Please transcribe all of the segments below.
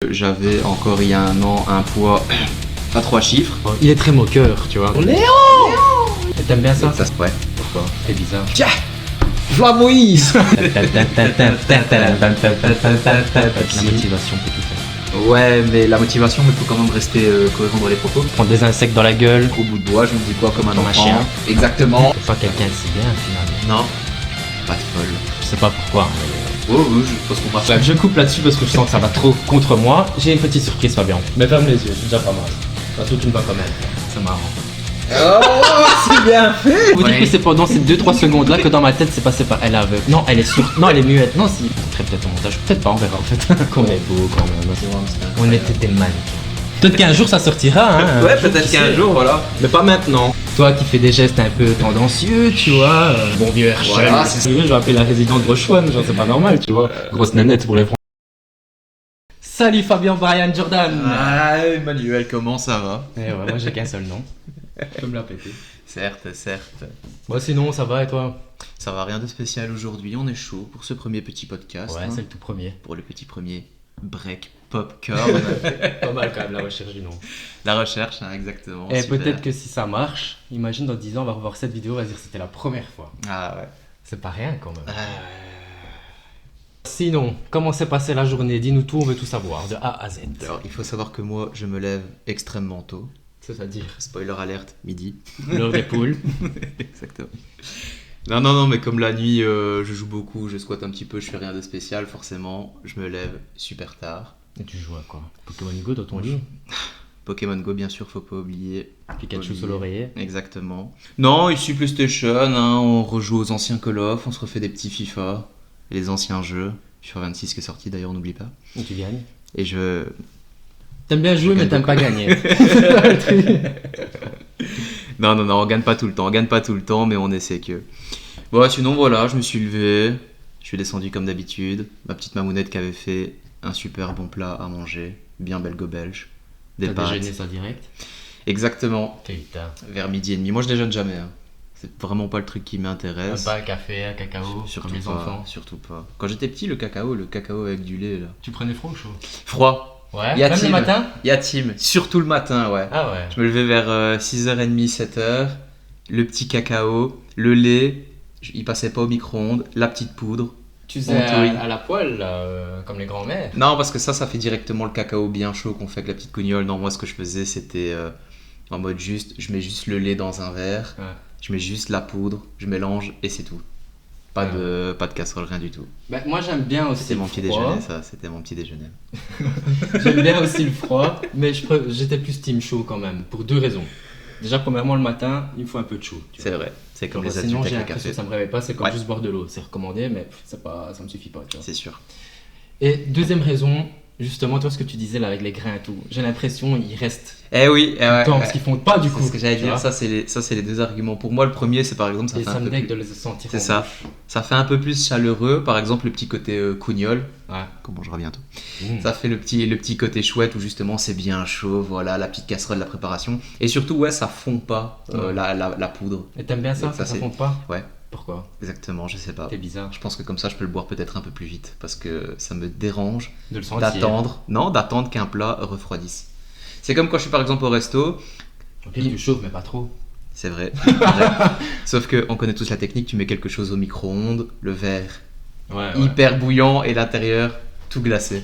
J'avais encore il y a un an un poids à 3 chiffres. Il est très moqueur, tu vois. Léo. Et t'aimes bien ça? Ouais. Pourquoi? C'est bizarre. Tiens, V'là Moïse. La motivation peut tout faire. Ouais, mais la motivation, il faut quand même rester cohérent dans les propos. Prendre des insectes dans la gueule. Au bout de bois, je me dis quoi comme un Comme un enfant. chien. Exactement. C'est pas quelqu'un de si bien finalement. Non, pas de folle. Je sais pas pourquoi. Oh, oui, je pense qu'on marche. Bref, je coupe là-dessus parce que je sens que ça va trop contre moi. J'ai une petite surprise, Fabien. Mais ferme les yeux, c'est déjà pas mal. Parce que tu ne vas quand même. C'est marrant. Oh, c'est bien fait. Vous dites que c'est pendant ces 2-3 secondes là que dans ma tête c'est passé par elle est aveugle. Non, elle est sourde. Non, elle est muette. Non, si. Peut-être au montage. Peut-être pas, on verra en fait. Qu'on est beau quand même. On était des mannequins. Peut-être qu'un jour ça sortira, hein. Ouais, peut-être qu'un jour, voilà. Mais pas maintenant. Toi qui fais des gestes un peu tendancieux, tu vois. Bon vieux Herschel. Voilà, si tu veux, je vais appeler la résidente Rochouane, genre c'est pas normal, tu vois. Grosse nanette pour les Français. Salut Fabien Brian Jordan. Ah, Emmanuel, comment ça va? Eh ouais, moi j'ai qu'un seul nom. Je peux me la péter. Certes, certes. Moi sinon ça va et toi? Ça va, rien de spécial aujourd'hui, on est chaud pour ce premier petit podcast. Ouais, hein. c'est le tout premier. Pour le petit premier break popcorn. Pas mal quand même la recherche du nom. La recherche, hein, exactement. Et super. peut-être que si ça marche, imagine dans 10 ans on va revoir cette vidéo, on va se dire que c'était la première fois. Ah ouais. C'est pas rien quand même. Sinon, comment s'est passée la journée? Dis-nous tout, on veut tout savoir, de A à Z. Alors, il faut savoir que moi, je me lève extrêmement tôt. C'est-à-dire Spoiler alerte, midi. l'heure des poules. Exactement. Non, mais comme la nuit, je joue beaucoup, je squatte un petit peu, je fais rien de spécial, forcément, je me lève super tard. Et tu joues à quoi? Pokémon Go dans ton lit? Pokémon Go, bien sûr, faut pas oublier. Pikachu sur l'oreiller? Exactement. Non, ici PlayStation, hein, on rejoue aux anciens Call of, on se refait des petits FIFA, les anciens jeux. FIFA 26 qui est sorti d'ailleurs, n'oublie pas. Et tu gagnes? Et je... T'aimes bien jouer gagne mais t'aimes pas gagner. Non, on gagne pas tout le temps, mais on essaie que... Bon, sinon voilà, je me suis levé, je suis descendu comme d'habitude, ma petite mamounette qui avait fait un super bon plat à manger, bien belgo-belge, des T'as pâtes. déjeuné ça direct? Exactement, Putain. vers midi et demi. Moi je déjeune jamais, hein. C'est vraiment pas le truc qui Un m'intéresse. pas un café, un cacao, Surtout comme les pas, enfants. surtout pas. Quand j'étais petit, le cacao avec du lait là. Tu prenais froid ou chaud? Froid. Ouais, Y a même le team. matin? Y a team, surtout le matin, ouais. Ah ouais. Je me levais vers 6h30, 7h, le petit cacao, le lait, il passait pas au micro-ondes, la petite poudre. Tu faisais Antoine. à la poêle, là, comme les grands-mères? Non, parce que ça fait directement le cacao bien chaud qu'on fait avec la petite cougnole. Non, moi ce que je faisais c'était en mode juste, je mets juste le lait dans un verre, Ouais. je mets juste la poudre, je mélange et c'est tout. Pas de casserole, rien du tout. Bah, moi j'aime bien aussi C'était le mon petit froid. déjeuner, ça, c'était mon petit déjeuner. J'aime bien aussi le froid, mais j'étais plus team chaud quand même, pour deux raisons. Déjà, premièrement, le matin, il me faut un peu de chaud. tu C'est vois. vrai, c'est comme Genre, les sinon, adultes j'ai avec le l'impression café. que ça me réveille pas, c'est comme Ouais. juste boire de l'eau. C'est recommandé, mais ça me suffit pas. Tu vois. C'est sûr. Et deuxième raison, justement, toi, ce que tu disais là avec les grains et tout, j'ai l'impression ils restent Eh oui, tout le temps parce qu'ils font pas du coup. c'est ce que j'allais tu dire, vois. ça c'est les deux arguments. Pour moi, le premier, c'est par exemple, ça Et fait ça un me peu dégue plus... de les sentir. C'est en ça. bouche. Ça fait un peu plus chaleureux, par exemple le petit côté cougnole, Ouais. qu'on mangera bientôt. Mmh. Ça fait le petit côté chouette où justement c'est bien chaud, voilà, la petite casserole, la préparation. Et surtout, ouais, ça fond pas Ouais. la poudre. Et t'aimes bien ça? Ça, Ça c'est- fond pas? Ouais, Pourquoi? exactement, je sais pas. T'es bizarre Je pense que comme ça, je peux le boire peut-être un peu plus vite parce que ça me dérange de le sentir. d'attendre qu'un plat refroidisse. C'est comme quand je suis par exemple au resto, Au pire, tu chauffes, mais pas trop. c'est vrai, c'est vrai. Sauf que on connaît tous la technique, tu mets quelque chose au micro-ondes, le verre Ouais. hyper bouillant et l'intérieur tout glacé.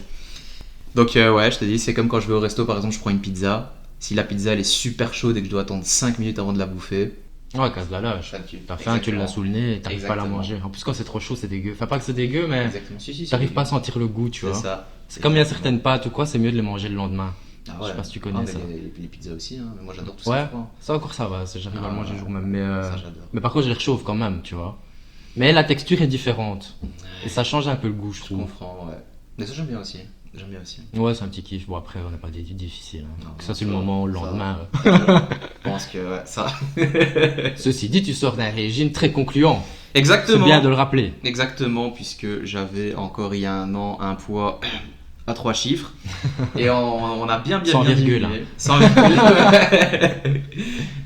Donc ouais, je te dis, c'est comme quand je vais au resto, par exemple, je prends une pizza. Si la pizza elle est super chaude et que je dois attendre 5 minutes avant de la bouffer, Ouais, casse la lâche. T'as faim, tu l'as sous le nez et t'arrives pas à la Exactement. manger. En plus, quand c'est trop chaud, c'est dégueu. Enfin, pas que c'est dégueu, mais exactement. Si, t'arrives pas à sentir le goût, tu c'est vois. ça. C'est comme il y a Exactement. certaines pâtes ou quoi, c'est mieux de les manger le lendemain. Ah Je sais pas si tu connais mais ça. Les pizzas aussi, hein. Mais moi j'adore tout Ouais, ça froid. ça encore ça va, j'arrive à le manger le jour même. Ça j'adore. Mais par contre, je les réchauffe quand même, tu vois. Mais la texture est différente. Et ça change un peu le goût, je Je trouve. comprends, ouais. Mais ça j'aime bien aussi. J'aime bien aussi. Ouais, c'est un petit kiff. Bon, après, on n'a pas des difficiles. Hein. Non, Donc non, ça, c'est le ça, moment, le ça. lendemain. Je pense que ouais, ça. Ceci dit, tu sors d'un régime très concluant. C'est Exactement. bien de le rappeler. Exactement, puisque j'avais encore il y a un an un poids à 3 chiffres et on a bien Sans virgule, diminué. hein. Sans virgule.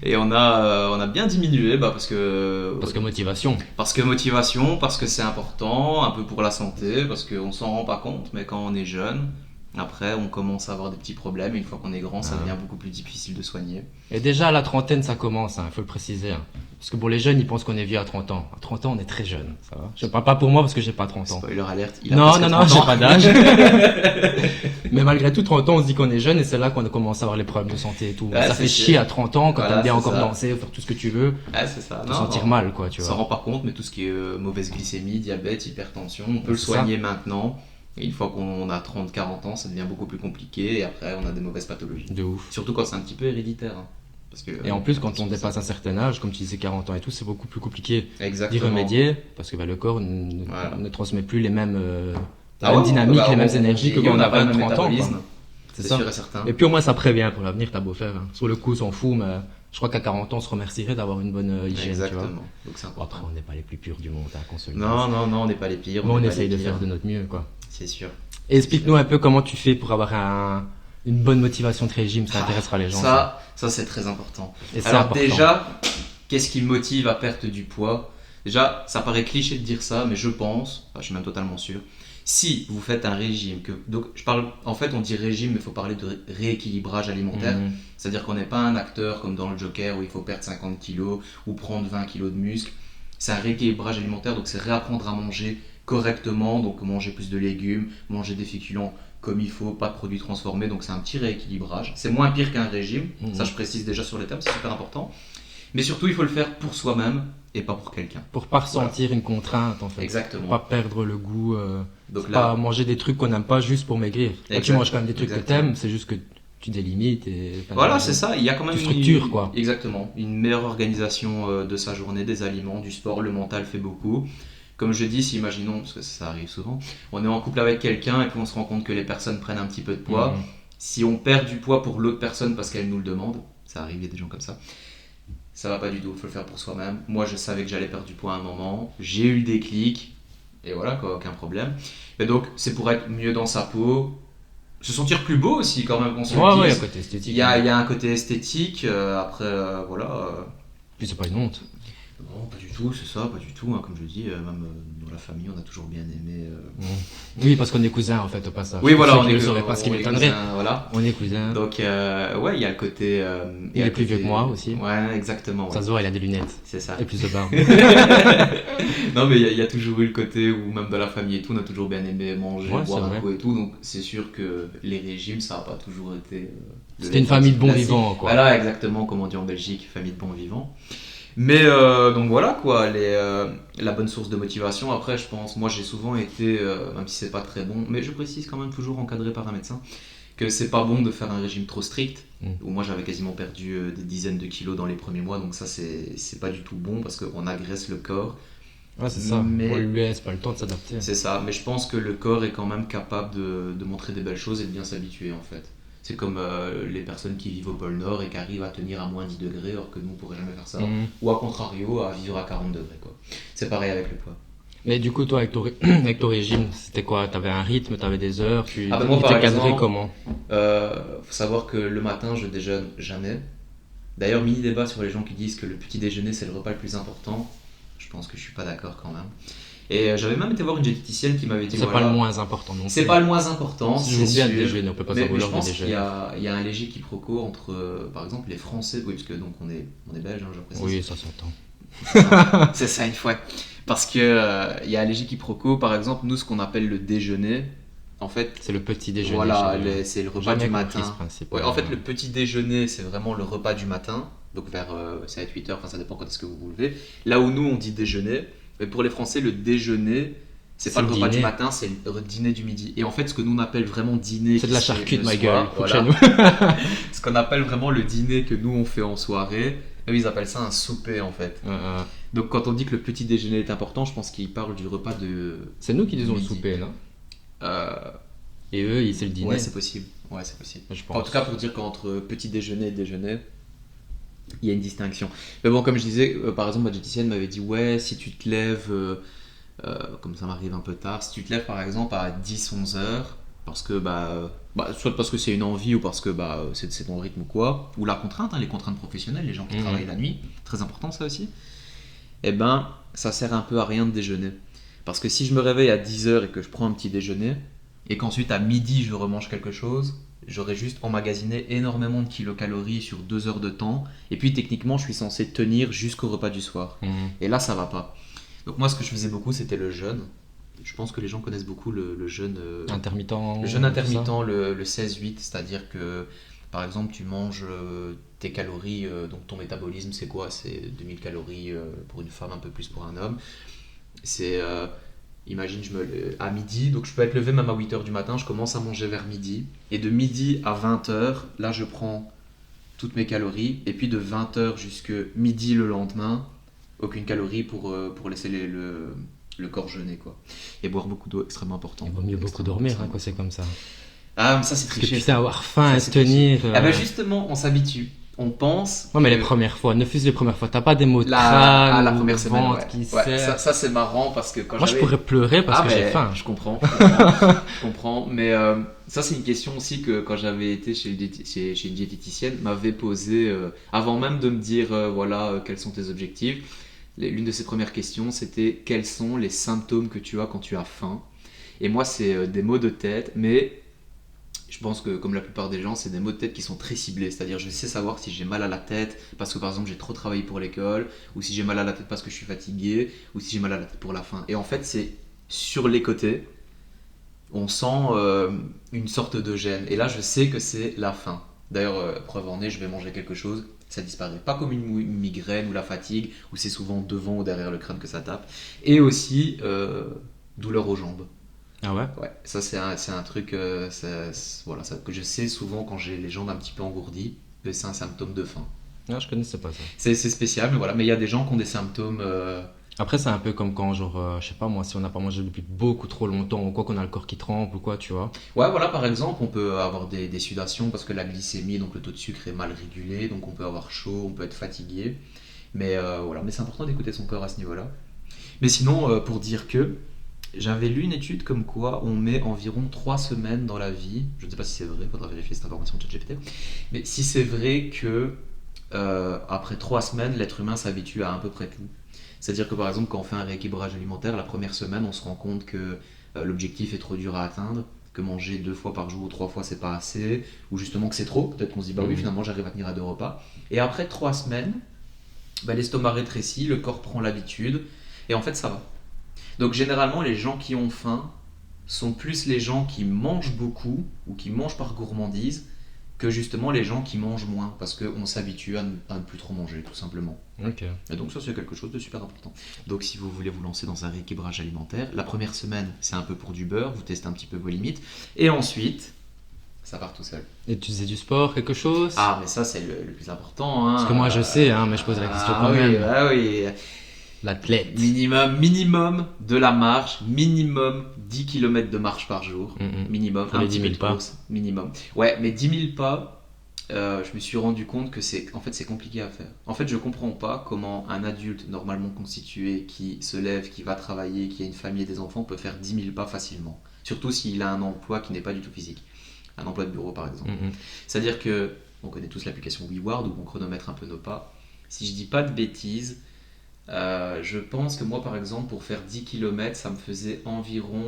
Et on a bien diminué parce que Motivation. motivation, parce que c'est important, un peu pour la santé, parce qu'on s'en rend pas compte, mais quand on est jeune, Après, on commence à avoir des petits problèmes. Une fois qu'on est grand, ça devient beaucoup plus difficile de soigner. Et déjà, à la trentaine, ça commence, il faut le préciser. Parce que pour les jeunes, ils pensent qu'on est vieux à 30 ans. À 30 ans, on est très jeune, ça va. Je parle pas pour moi parce que j'ai pas 30 ans. Spoiler alerte, il a Non, presque non, 30 j'ai ans. pas d'âge. Mais malgré tout, 30 ans, on se dit qu'on est jeune et c'est là qu'on commence à avoir les problèmes de santé et tout. Ouais, ça c'est fait sûr. chier à 30 ans quand Voilà, t'aimes bien c'est encore ça. danser, faire tout ce que tu veux, Ah, c'est ça. te sentir non. mal, quoi, tu On vois. s'en rend pas compte, mais tout ce qui est mauvaise glycémie, diabète, hypertension, on peut le C'est soigner maintenant. Et une fois qu'on a 30-40 ans, ça devient beaucoup plus compliqué. Et après, on a des mauvaises pathologies. De ouf. Surtout quand c'est un petit peu héréditaire. Hein. Parce que, Et en plus, quand on dépasse un certain âge, comme tu disais 40 ans et tout, c'est beaucoup plus compliqué d'y Exactement. remédier parce que le corps Voilà. ne transmet plus les mêmes, Ah la même ouais, dynamique, bah, les mêmes énergies que et quand on a pas le 20, même 30 ans. quoi. métabolisme. C'est C'est ça. sûr et certain. Et puis au moins, ça prévient pour l'avenir, t'as beau faire. Sur le coup, on s'en fout, mais je crois qu'à 40 ans, on se remercierait d'avoir une bonne hygiène, tu vois. Exactement. Donc c'est Bon, après, important. on n'est pas les plus purs du monde, qu'on se le dise. Non, on n'est pas les pires. Mais on n'est pas essaye les de pires. faire de notre mieux, quoi. C'est sûr. Et explique-nous un peu comment tu fais pour avoir une bonne motivation de régime, ça intéressera les gens. Ça c'est très important. Et c'est Alors important. déjà, qu'est-ce qui me motive à perdre du poids? Déjà, ça paraît cliché de dire ça, mais je pense, je suis même totalement sûr, si vous faites un régime, donc je parle, en fait on dit régime, mais il faut parler de rééquilibrage alimentaire, Mhm. c'est-à-dire qu'on n'est pas un acteur comme dans le Joker où il faut perdre 50 kilos ou prendre 20 kilos de muscle. C'est un rééquilibrage alimentaire, donc c'est réapprendre à manger correctement, donc manger plus de légumes, manger des féculents comme il faut, pas de produits transformés, donc c'est un petit rééquilibrage. C'est moins pire qu'un régime, ça je précise déjà sur les termes, c'est super important. Mais surtout, il faut le faire pour soi-même et pas pour quelqu'un. Pour pas ressentir une contrainte, en fait. Exactement. Pour pas perdre le goût. Donc Pas là, manger des trucs qu'on n'aime pas juste pour maigrir. Quand tu Exact. manges quand même des trucs Exactement. que t'aimes, c'est juste que tu délimites et. voilà, c'est ça. Il y a quand même Tu structures, quoi. Exactement. Une meilleure organisation de sa journée, des aliments, du sport, le mental fait beaucoup. Comme je dis, si imaginons, parce que ça arrive souvent, on est en couple avec quelqu'un et puis on se rend compte que les personnes prennent un petit peu de poids. Mhm. Si on perd du poids pour l'autre personne parce qu'elle nous le demande, ça arrive, il y a des gens comme ça va pas du tout, il faut le faire pour soi-même. Moi, je savais que j'allais perdre du poids à un moment, j'ai eu le déclic, et voilà, quoi, aucun problème. Et donc, c'est pour être mieux dans sa peau, se sentir plus beau aussi, quand même, qu'on se le Ouais, dise. ouais, à côté esthétique. Il y a un côté esthétique, après, voilà. Puis c'est pas une honte. Non, pas du tout, c'est ça, pas du tout. Hein, comme je dis, même dans la famille, on a toujours bien aimé. Oui, parce qu'on est cousins, en fait, au passage. Oui, voilà, Pour on ceux qui est ne sauraient pas ce qui on est m'étonnerait. cousins, voilà. On est cousins. Donc, ouais, il y a le côté. Il est plus vieux que moi aussi. Ouais, exactement. Ça Ouais. se voit, il a des lunettes. C'est ça. Et plus de barbe. Non, mais il y a toujours eu le côté où, même dans la famille et tout, on a toujours bien aimé manger, Ouais, boire c'est un vrai. coup et tout. Donc, c'est sûr que les régimes, ça n'a pas toujours été. C'était une famille de bons classique. vivants, quoi. Voilà, exactement, comme on dit en Belgique, famille de bons vivants. Mais donc voilà quoi, la bonne source de motivation. Après, je pense, moi j'ai souvent été, même si c'est pas très bon, mais je précise quand même toujours encadré par un médecin, que c'est pas bon de faire un régime trop strict. Où moi j'avais quasiment perdu des dizaines de kilos dans les premiers mois, donc ça c'est pas du tout bon parce qu'on agresse le corps. Ouais, c'est ça. Mais- On lui laisse pas le temps de s'adapter. C'est ça, mais je pense que le corps est quand même capable de montrer des belles choses et de bien s'habituer en fait. C'est comme les personnes qui vivent au pôle Nord et qui arrivent à tenir à moins 10 degrés, alors que nous on pourrait jamais faire ça. Mhm. Ou à contrario, à vivre à 40 degrés quoi. C'est pareil avec le poids. Mais du coup, toi, avec ton régime, c'était quoi? T'avais un rythme, t'avais des heures, tu Ah ben moi, tu par t'es cadré exemple, comment? Faut savoir que le matin je déjeune jamais. D'ailleurs, mini débat sur les gens qui disent que le petit déjeuner c'est le repas le plus important. Je pense que je suis pas d'accord quand même. Et j'avais même été voir une diététicienne qui m'avait dit C'est voilà, pas le moins important non plus. c'est pas le moins important, C'est c'est toujours bien de sûr. déjeuner, on peut pas s'en Mais je vouloir de pense qu'il y déjeuner. a un léger quiproquo entre, par exemple, les Français, oui, parce que donc on est belge, hein, je précise. Oui, ça s'entend. C'est ça une fois. Parce que il y a un léger quiproquo, par exemple, nous ce qu'on appelle le déjeuner, en fait, C'est le petit déjeuner. voilà, chez nous. c'est le repas Jamais du compris matin. ce principe. Ouais, en fait, le petit déjeuner, c'est vraiment le repas du matin, donc vers 7-8 heures, enfin ça dépend quand est-ce que vous vous levez. Là où nous on dit déjeuner, mais pour les Français, le déjeuner, c'est pas C'est le le repas du dîner. matin, c'est le dîner du midi. Et en fait, ce que nous on appelle vraiment dîner, C'est de qui la se fait charcuterie de le ma soir, gueule. Faut que voilà. chez nous. Ce qu'on appelle vraiment le dîner que nous on fait en soirée, eux ils appellent ça un souper en fait. Donc quand on dit que le petit déjeuner est important, je pense qu'ils parlent du repas de. C'est nous qui disons le Midi. souper, non? Euh, Et eux, c'est le dîner. ouais, c'est possible. Ouais, c'est possible. je pense. En tout cas, pour dire qu'entre petit déjeuner et déjeuner, il y a une distinction. Mais bon, comme je disais, par exemple, ma diététicienne m'avait dit ouais, si tu te lèves, comme ça m'arrive un peu tard, si tu te lèves par exemple à 10-11 heures, parce que soit parce que c'est une envie ou parce que c'est ton rythme ou quoi, ou la contrainte, hein, les contraintes professionnelles, les gens qui Mhm. travaillent la nuit, très important ça aussi, eh ben ça sert un peu à rien de déjeuner. Parce que si je me réveille à 10 heures et que je prends un petit déjeuner, et qu'ensuite à midi je remange quelque chose, j'aurais juste emmagasiné énormément de kilocalories sur 2 heures de temps, et puis techniquement je suis censé tenir jusqu'au repas du soir. Et là ça va pas. Donc moi ce que je faisais beaucoup c'était le jeûne. Je pense que les gens connaissent beaucoup le jeûne Intermittent. le jeûne intermittent, le 16-8, c'est-à-dire que par exemple tu manges tes calories, donc ton métabolisme c'est quoi? C'est 2000 calories pour une femme, un peu plus pour un homme. C'est, imagine à midi, donc je peux être levé même à 8h du matin, je commence à manger vers midi, et de midi à 20h, là je prends toutes mes calories, et puis de 20h jusqu'à midi le lendemain, aucune calorie pour laisser le corps jeûner, quoi. Et boire beaucoup d'eau, extrêmement important. Il vaut mieux beaucoup dormir quand c'est comme ça. Ah, mais ça c'est Parce que triché. putain, avoir faim et Ça, se c'est tenir. Ah bah justement, on s'habitue. On pense. Ouais, mais que les premières fois, ne fût-ce les premières fois, t'as pas des mots de crâne, la ou première le semaine, ventre ouais. qui Ouais, serre. ça c'est marrant parce que quand Moi, je j'avais... pourrais pleurer parce que j'ai mais faim. Je comprends. Je comprends. Mais ça, c'est une question aussi que quand j'avais été chez une diététicienne, m'avait posé avant même de me dire voilà, quels sont tes objectifs. L'une de ses premières questions, c'était quels sont les symptômes que tu as quand tu as faim. Et moi, c'est des maux de tête, mais je pense que comme la plupart des gens, c'est des maux de tête qui sont très ciblés. C'est-à-dire, je sais savoir si j'ai mal à la tête parce que par exemple j'ai trop travaillé pour l'école, ou si j'ai mal à la tête parce que je suis fatigué, ou si j'ai mal à la tête pour la faim. Et en fait, c'est sur les côtés, on sent une sorte de gêne. Et là, je sais que c'est la faim. D'ailleurs, preuve en est, je vais manger quelque chose, ça disparaît. Pas comme une migraine ou la fatigue, où c'est souvent devant ou derrière le crâne que ça tape. Et aussi, douleur aux jambes. Ah ouais? Ouais, ça c'est un truc voilà, ça, que je sais souvent quand j'ai les jambes un petit peu engourdies, que c'est un symptôme de faim. Non, je connaissais pas ça. C'est spécial, mais voilà. Mais il y a des gens qui ont des symptômes. Après, c'est un peu comme quand, genre, je sais pas moi, si on n'a pas mangé depuis beaucoup trop longtemps ou quoi, qu'on a le corps qui trempe ou quoi, tu vois. Ouais, voilà, par exemple, on peut avoir des sudations parce que la glycémie, donc le taux de sucre est mal régulé, donc on peut avoir chaud, on peut être fatigué. Mais voilà, mais c'est important d'écouter son corps à ce niveau-là. Mais sinon, pour dire que j'avais lu une étude comme quoi on met environ 3 semaines dans la vie, je ne sais pas si c'est vrai, il faudra vérifier cette information de ChatGPT, mais si c'est vrai que après 3 semaines, l'être humain s'habitue à peu près tout. C'est-à-dire que par exemple, quand on fait un rééquilibrage alimentaire, la première semaine, on se rend compte que l'objectif est trop dur à atteindre, que manger 2 fois par jour ou 3 fois c'est pas assez, ou justement que c'est trop, peut-être qu'on se dit bah oui, finalement j'arrive à tenir à 2 repas. Et après 3 semaines, bah, l'estomac rétrécit, le corps prend l'habitude, et en fait ça va. Donc généralement, les gens qui ont faim sont plus les gens qui mangent beaucoup ou qui mangent par gourmandise que justement les gens qui mangent moins parce qu'on s'habitue à ne plus trop manger tout simplement. Ok. Et donc ça c'est quelque chose de super important. Donc si vous voulez vous lancer dans un rééquilibrage alimentaire, la première semaine c'est un peu pour du beurre, vous testez un petit peu vos limites et ensuite ça part tout seul. Et tu faisais du sport, quelque chose? Ah mais ça c'est le plus important. Hein. Parce que moi je sais, hein, mais je pose la question quand oui, même. Ah oui. L'athlète. Minimum de la marche, minimum 10 km de marche par jour. Minimum. Pour les 10 000 pas. Minimum. Ouais, mais 10 000 pas, je me suis rendu compte que c'est compliqué à faire. En fait, je comprends pas comment un adulte normalement constitué qui se lève, qui va travailler, qui a une famille et des enfants peut faire 10 000 pas facilement. Surtout s'il a un emploi qui n'est pas du tout physique. Un emploi de bureau par exemple. C'est-à-dire que, on connaît tous l'application WeWard où on chronomètre un peu nos pas. Si je dis pas de bêtises, je pense que moi par exemple pour faire 10 km ça me faisait environ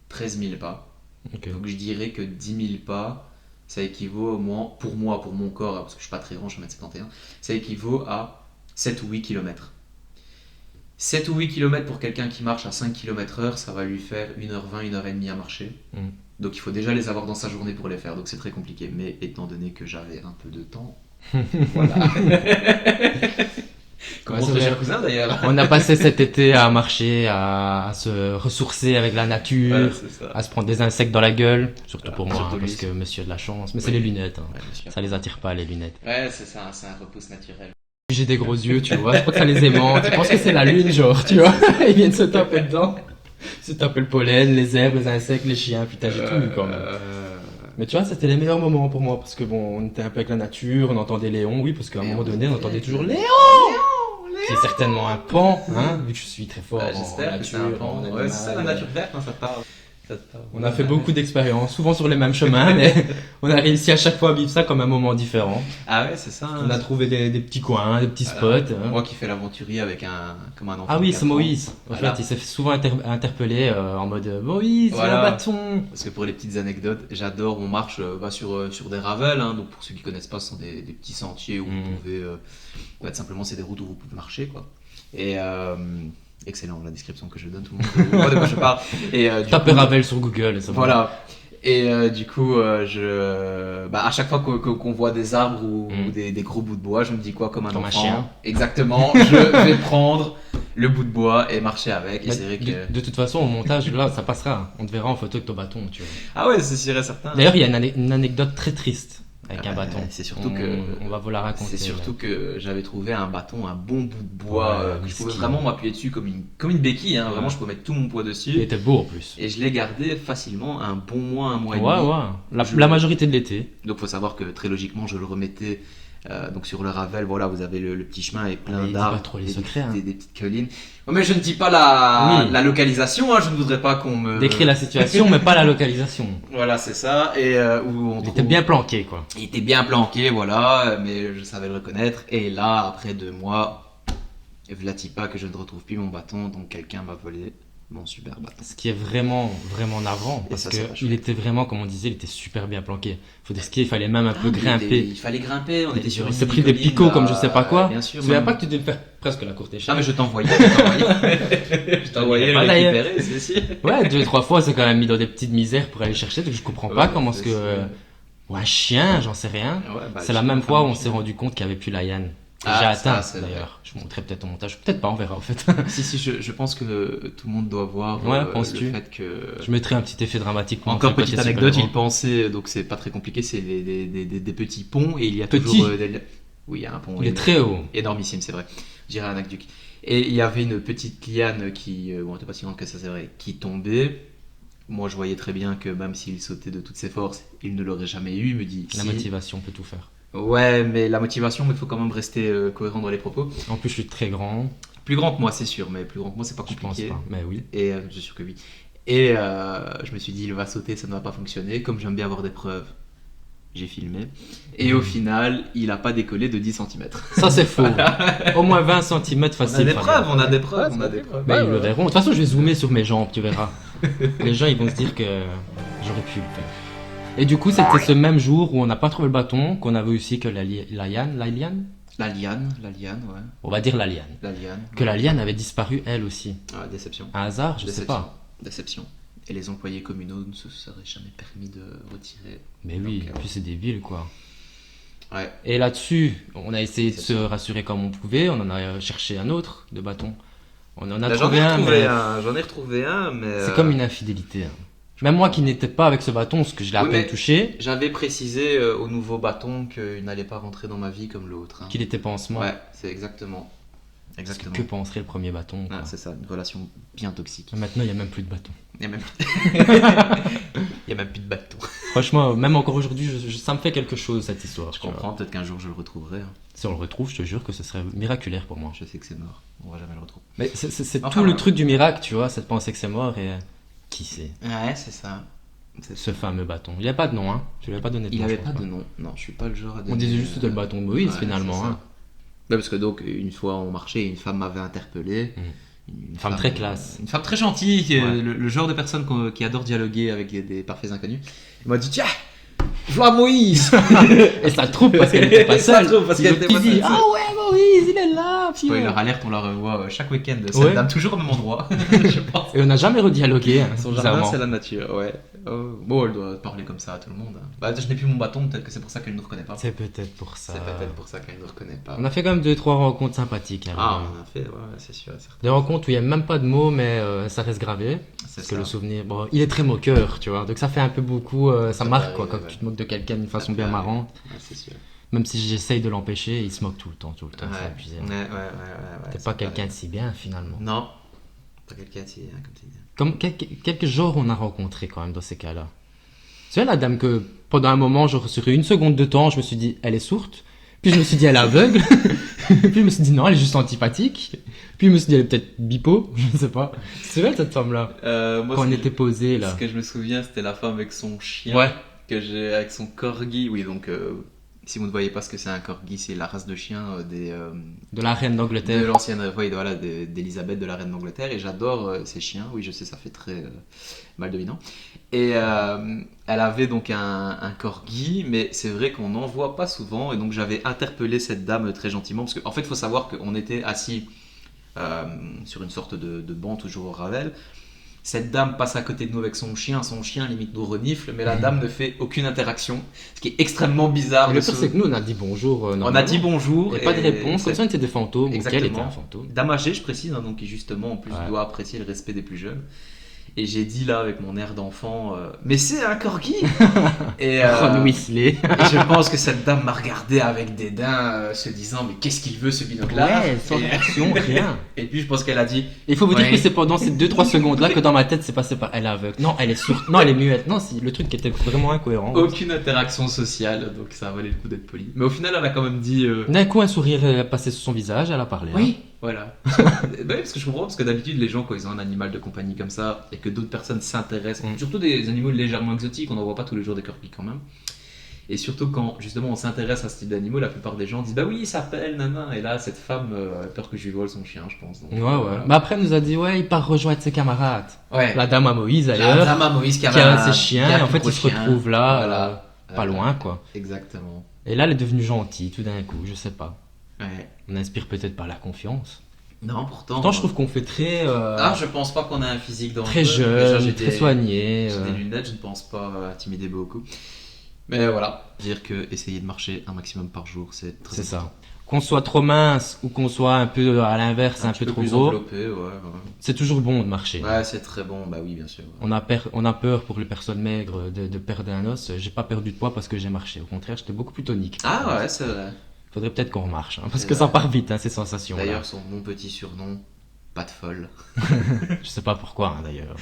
13 000 pas. Okay. Donc je dirais que 10 000 pas ça équivaut au moins, pour moi, pour mon corps, parce que je suis pas très grand, je suis 1m71, ça équivaut à 7 ou 8 km. 7 ou 8 km pour quelqu'un qui marche à 5 km/h, ça va lui faire 1h20, 1h30 à marcher. Donc il faut déjà les avoir dans sa journée pour les faire, donc c'est très compliqué. Mais étant donné que j'avais un peu de temps, voilà. Comment mon cher cousin d'ailleurs. On a passé cet été à marcher, à se ressourcer avec la nature, à se prendre des insectes dans la gueule, surtout pour moi, surtout parce que monsieur a de la chance. Mais c'est les lunettes, hein. Ça les attire pas les lunettes. Ouais, c'est ça, c'est un repousse naturel. J'ai des gros yeux, tu vois, je crois que ça les aimante. Ils pensent que c'est la lune, genre, tu vois. Ils viennent se taper dedans. Se taper le pollen, les herbes, les insectes, les chiens, putain, j'ai tout eu quand même. Mais tu vois, c'était les meilleurs moments pour moi, parce que bon, on était un peu avec la nature, on entendait Léon, oui, parce qu'à un moment donné, on entendait toujours Léon. C'est certainement un pan, hein, vu que je suis très fort en J'espère que c'est un pan. Ouais, c'est ça la nature verte, hein, ça parle. On a fait beaucoup d'expériences, souvent sur les mêmes chemins, mais on a réussi à chaque fois à vivre ça comme un moment différent. Ah ouais, c'est ça. On a trouvé des petits coins, des petits spots. Moi qui fais l'aventurier comme un enfant. Ah oui, de c'est 4 ans. Moïse. En Voilà. fait, il s'est fait souvent interpeller en mode Moïse, Voilà. le bâton. Parce que pour les petites anecdotes, j'adore, on marche sur des ravels, hein, donc pour ceux qui connaissent pas, ce sont des petits sentiers où vous pouvez, tout simplement c'est des routes où vous pouvez marcher, quoi. Et excellent la description que je donne, tout le monde voit de quoi je parle. Et du Tapez coup, Ravel sur Google, c'est bon. voilà. Et du coup, à chaque fois qu'on voit des arbres ou des gros bouts de bois, je me dis quoi comme un Comme un enfant. chien. Exactement. Je vais prendre le bout de bois et marcher avec. Et Mais c'est vrai que de toute façon, au montage, là, ça passera. On te verra en photo avec ton bâton, tu vois. ah ouais, c'est sûr et certain. D'ailleurs, il y a une anecdote très triste avec un bâton. C'est surtout que On va vous la raconter. C'est surtout que j'avais trouvé un bâton, un bon bout de bois Ouais, que je pouvais miskin. vraiment m'appuyer dessus comme une béquille. Hein, Ouais. Vraiment, je pouvais mettre tout mon poids Il dessus. était beau en plus. Et je l'ai gardé facilement un bon mois, un mois et Ouais, demi. ouais. Je- La majorité de l'été. Donc, faut savoir que très logiquement, je le remettais donc sur le Ravel. Voilà, vous avez le petit chemin et plein Mais dis d'arbres, pas trop les des, secrets, hein. des petites collines. Ouais, mais je ne dis pas la Oui. localisation. Hein, je ne voudrais pas qu'on me Décris la situation, mais pas la localisation. Voilà, c'est ça. Et où on Il était trouve- bien planqué, quoi. Il était bien planqué, voilà, mais je savais le reconnaître. Et là, après 2 mois, vlati pas que je ne retrouve plus mon bâton, donc quelqu'un m'a volé mon super bâton. Ce qui est vraiment, vraiment navrant. Et Parce ça, que c'est pas chouette. il était vraiment, comme on disait, il était super bien planqué. Faut dire ce qu'il fallait même un peu Ah, grimper. Il fallait grimper, on était sur Il une s'est pris des colline, picots là, comme je sais pas quoi. Bien sûr. Tu savais même- pas que tu devais faire presque la courte échelle. Ah, mais je t'envoyais. Je t'envoyais le Pas d'ailleurs. récupérer, c'est sûr. Ouais, 2-3 fois, c'est quand même mis dans des petites misères pour aller le chercher. Donc je comprends pas Ouais, comment c'est est-ce que. sûr. Ou un chien, j'en sais rien. Ouais, bah, C'est la je- même fois où on s'est rendu compte qu'il n'y avait plus la Yann. Ah, J'ai ça, atteint c'est d'ailleurs. Je vous montrerai peut-être au montage. Peut-être pas, on verra en fait. Si, je pense que tout le monde doit voir Ouais, le penses-tu fait que. Je mettrai un petit effet dramatique pour Encore montrer petite que c'est anecdote, super il pensait, donc c'est pas très compliqué, c'est des petits ponts et il y a Petit. toujours. Oui, il y a un pont. grand. Il est très haut. Énormissime, c'est vrai. Je dirais un aqueduc. Et il y avait une petite liane qui, bon, elle était pas si grande que ça, c'est vrai, qui tombait. Moi, je voyais très bien que même s'il sautait de toutes ses forces, il ne l'aurait jamais eu. Il me dit, La si. motivation peut tout faire. Ouais, mais la motivation, mais il faut quand même rester cohérent dans les propos. En plus, je suis très grand. Plus grand que moi, c'est sûr, mais plus grand que moi, c'est pas Je pense compliqué. pas. Mais oui. Et je suis sûr que oui. Et je me suis dit, il va sauter, ça ne va pas fonctionner. Comme j'aime bien avoir des preuves, j'ai filmé. Et au final, il a pas décollé de 10 cm. Ça, c'est faux. Au moins 20 cm On a facile. des Fabien. preuves, on a des preuves, on a des preuves. Mais ils le verront. De toute façon, je vais zoomer sur mes jambes, tu verras. Les gens, ils vont se dire que j'aurais pu le faire. Et du coup, c'était ce même jour où on n'a pas trouvé le bâton, qu'on avait aussi que la liane, La liane, ouais. on va dire la liane. La liane. Que la liane avait disparu elle aussi. Ah, déception. Un hasard, je sais Déception. pas. Déception. Et les employés communaux ne se seraient jamais permis de retirer. Mais oui, Donc, puis c'est des villes quoi. Ouais. Et là-dessus, on a essayé de C'est se rassurer comme on pouvait, on en a cherché un autre de bâton. On en a Là, trouvé un, mais J'en ai retrouvé un, mais. c'est comme une infidélité. Hein. Même moi qui n'étais pas avec ce bâton, parce que je l'ai à Oui, peine mais- touché, J'avais précisé au nouveau bâton qu'il n'allait pas rentrer dans ma vie comme l'autre. Hein. qu'il était pansement. Ouais, c'est exactement. Exactement. Que penserait le premier bâton quoi. Ah, c'est ça, une relation bien toxique. Maintenant, il n'y a même plus de bâton. Il y a même, il y a même plus de bâton. Franchement, même encore aujourd'hui, ça me fait quelque chose cette histoire. Je tu vois. comprends, peut-être qu'un jour je le retrouverai. Hein. Si on le retrouve, je te jure que ce serait miraculaire pour moi. Je sais que c'est mort, on va jamais le retrouver. Mais c'est Enfin, tout le voilà. truc du miracle, tu vois, c'est de penser que c'est mort et qui sait. Ouais, c'est ça. Ce fameux bâton. Il n'y a pas de nom, hein. Je lui ai pas donné de Il nom. avait je pas pense de nom. Non, je suis pas le genre à donner. On disait juste le bâton de Moïse Ouais, finalement. c'est ça. Hein. Ouais, parce que donc, une fois on marchait, une femme m'avait interpellé. Une femme très classe. Une femme très gentille, Ouais. le genre de personne qui adore dialoguer avec des parfaits inconnus. Elle m'a dit, tiens, vois Moïse. Et ça trouve parce qu'elle n'était pas Ça seule. trouve parce qu'elle était pas dit, seule. ah ouais, Moïse, il est là. Puis, Spoiler alerte, on la revoit chaque week-end. Cette Ouais. dame, toujours au même endroit, je pense. Et on n'a jamais redialogué, hein, Son jardin, bizarrement. c'est la nature, ouais. Oh, bon, elle doit parler comme ça à tout le monde. Hein. Bah, je n'ai plus mon bâton, peut-être que c'est pour ça qu'elle ne nous reconnaît pas. C'est peut-être pour ça. C'est peut-être pour ça qu'elle ne nous reconnaît pas. On a fait quand même 2-3 rencontres sympathiques. hein. Ah, on a fait, ouais, c'est sûr et certain. Des rencontres où il n'y a même pas de mots, mais ça reste gravé. C'est Parce que ça. le souvenir, bon, il est très moqueur, tu vois. Donc ça fait un peu beaucoup, ça Ça marque peut quoi, quand arriver, tu te moques de quelqu'un d'une façon Ça peut bien arriver. marrante. Ouais, c'est sûr. Même si j'essaye de l'empêcher, il se moque tout le temps, Ouais, c'est abusé. ouais. T'es ça pas peut quelqu'un de arriver. si bien finalement. Non, pas quelqu'un de si bien, comme tu dis. Comme quelques genres on a rencontré quand même dans ces cas-là. Tu vois la dame que pendant un moment, genre sur une seconde de temps, je me suis dit elle est sourde, puis je me suis dit elle est aveugle, Puis je me suis dit non, elle est juste antipathique. Puis je me suis dit elle est peut-être bipo, je ne sais pas. C'est vrai cette femme-là. Moi, Quand ce on que était posé là. Ce que je me souviens, c'était la femme avec son chien. Ouais. Avec son corgi. Oui, donc si vous ne voyez pas ce que c'est un corgi, c'est la race de chien De la reine de d'Angleterre. l'ancienne, oui, voilà, d'Elisabeth, de la reine d'Angleterre. Et j'adore ces chiens. Oui, je sais, ça fait très mal devinant. Et elle avait donc un corgi, mais c'est vrai qu'on n'en voit pas souvent. Et donc j'avais interpellé cette dame très gentiment. Parce qu'en fait, il faut savoir qu'on était assis sur une sorte de banc, toujours au Ravel. Cette dame passe à côté de nous avec son chien limite nous renifle, mais la dame ne fait aucune interaction, ce qui est extrêmement bizarre. Et le pire, c'est que nous, on a dit bonjour. On a dit bonjour. Et pas de réponse, comme ça, on était des fantômes. Exactement. Ou qu'elle était un fantôme. Dame âgée, je précise, hein, donc qui justement en plus doit apprécier le respect des plus jeunes. Et j'ai dit là avec mon air d'enfant, mais c'est un corgi. Et Ron Weasley. et je pense que cette dame m'a regardé avec dédain, se disant mais qu'est-ce qu'il veut ce binocle-là. Ouais, sans réaction, rien. Et puis je pense qu'elle a dit. Il faut vous dire que c'est pendant ces 2-3 secondes-là que dans ma tête, c'est passé par elle est aveugle. Non, elle est sourde. Non, elle est muette. Non, si, le truc qui était vraiment incohérent. Aucune interaction sociale, donc ça valait le coup d'être poli. Mais au final, elle a quand même dit. D'un coup, un sourire est passé sur son visage, elle a parlé. Oui. Voilà. Oui, parce que je comprends, parce que d'habitude, les gens, quand ils ont un animal de compagnie comme ça, et que d'autres personnes s'intéressent, surtout des animaux légèrement exotiques, on n'en voit pas tous les jours des corgis quand même. Et surtout quand, justement, on s'intéresse à ce type d'animaux, la plupart des gens disent, bah oui, il s'appelle, nana. Et là, cette femme a peur que je lui vole son chien, je pense. Donc, Ouais. Mais après, elle nous a dit, ouais, il part rejoindre ses camarades. Ouais. La dame à Moïse, d'ailleurs. La dame à Moïse qui a ses chiens, et en fait, ils se retrouvent là, voilà. Pas loin, quoi. Exactement. Et là, elle est devenue gentille, tout d'un coup, je sais pas. Ouais. On inspire peut-être par la confiance. Non, pourtant. Pourtant, je trouve qu'on fait très. Je pense pas qu'on a un physique dangereux. Très jeune, très soigné. J'ai des lunettes, je ne pense pas intimider beaucoup. Mais voilà. Dire que essayer de marcher un maximum par jour, c'est très important. Ça. Qu'on soit trop mince ou qu'on soit un peu à l'inverse, un peu trop gros. Enveloppé, ouais. C'est toujours bon de marcher. Ouais, c'est très bon, bah oui, bien sûr. On a peur pour les personnes maigres de perdre un os. J'ai pas perdu de poids parce que j'ai marché. Au contraire, j'étais beaucoup plus tonique. Ah ouais, c'est vrai. Faudrait peut-être qu'on remarche, parce que ça part vite, ces sensations. D'ailleurs, mon petit surnom, pas de folle. Je sais pas pourquoi, d'ailleurs.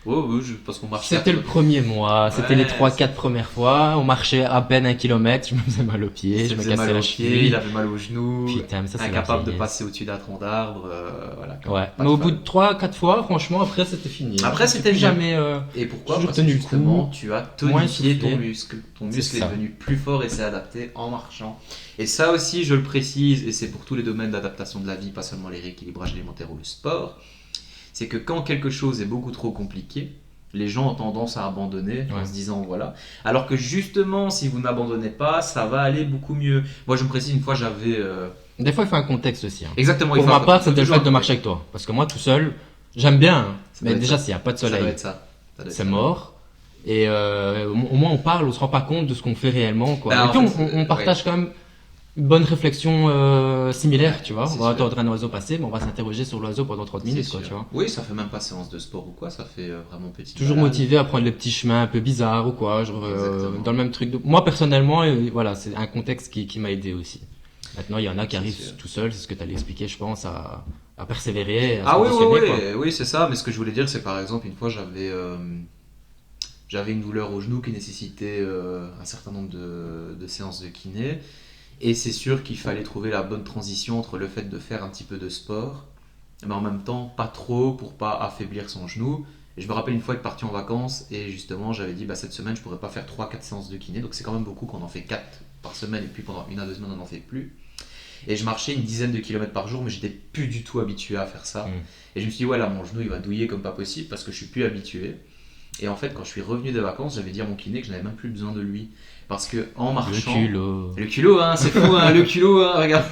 Oui, parce qu'on marchait. C'était le premier mois, c'était les 3-4 premières fois. On marchait à peine 1 kilomètre, je me faisais mal aux pieds, je me cassais la cheville. Il avait mal aux genoux. Putain, mais ça, c'est incapable de passer au-dessus d'un tronc d'arbre. Voilà. Ouais, mais au bout de 3-4 fois, franchement, après, c'était fini. Après, c'était jamais. Et pourquoi? Parce que justement, tu as tonifié ton muscle. Ton muscle est devenu plus fort et s'est adapté en marchant. Et ça aussi, je le précise, et c'est pour tous les domaines d'adaptation de la vie, pas seulement les rééquilibrages alimentaires ou le sport, c'est que quand quelque chose est beaucoup trop compliqué, les gens ont tendance à abandonner en se disant voilà. Alors que justement, si vous n'abandonnez pas, ça va aller beaucoup mieux. Moi, je me précise, une fois, j'avais... Des fois, il faut un contexte aussi. Hein. Exactement. Pour ma part, c'était le fait de marcher avec toi. Parce que moi, tout seul, j'aime bien. Hein. Mais déjà, s'il n'y a pas de soleil, c'est mort. Et au moins, on parle, on se rend pas compte de ce qu'on fait réellement. Quoi. Et puis, on partage quand même une bonne réflexion similaire, tu vois. On va entendre un oiseau passer, mais on va s'interroger sur l'oiseau pendant 30 minutes, quoi, tu vois. Oui, ça fait même pas séance de sport ou quoi, ça fait vraiment petit. Toujours motivé à prendre les petits chemins un peu bizarres ou quoi, genre, dans le même truc. Moi, personnellement, voilà, c'est un contexte qui m'a aidé aussi. Maintenant, il y en a qui arrivent tout seuls, c'est ce que tu allais expliquer, je pense, à persévérer, à se oui, c'est ça, mais ce que je voulais dire, c'est par exemple, une fois, j'avais une douleur au genou qui nécessitait un certain nombre de séances de kiné. Et c'est sûr qu'il fallait trouver la bonne transition entre le fait de faire un petit peu de sport, mais en même temps pas trop pour pas affaiblir son genou. Et je me rappelle une fois être parti en vacances et justement j'avais dit cette semaine je pourrais pas faire 3-4 séances de kiné, donc c'est quand même beaucoup qu'on en fait 4 par semaine et puis pendant 1 à 2 semaines on n'en fait plus. Et je marchais une dizaine de kilomètres par jour mais j'étais plus du tout habitué à faire ça. Et je me suis dit ouais là mon genou il va douiller comme pas possible parce que je suis plus habitué. Et en fait quand je suis revenu des vacances j'avais dit à mon kiné que je n'avais même plus besoin de lui. Parce que en marchant. Le culot, hein, c'est fou, hein, le culot, hein, regarde.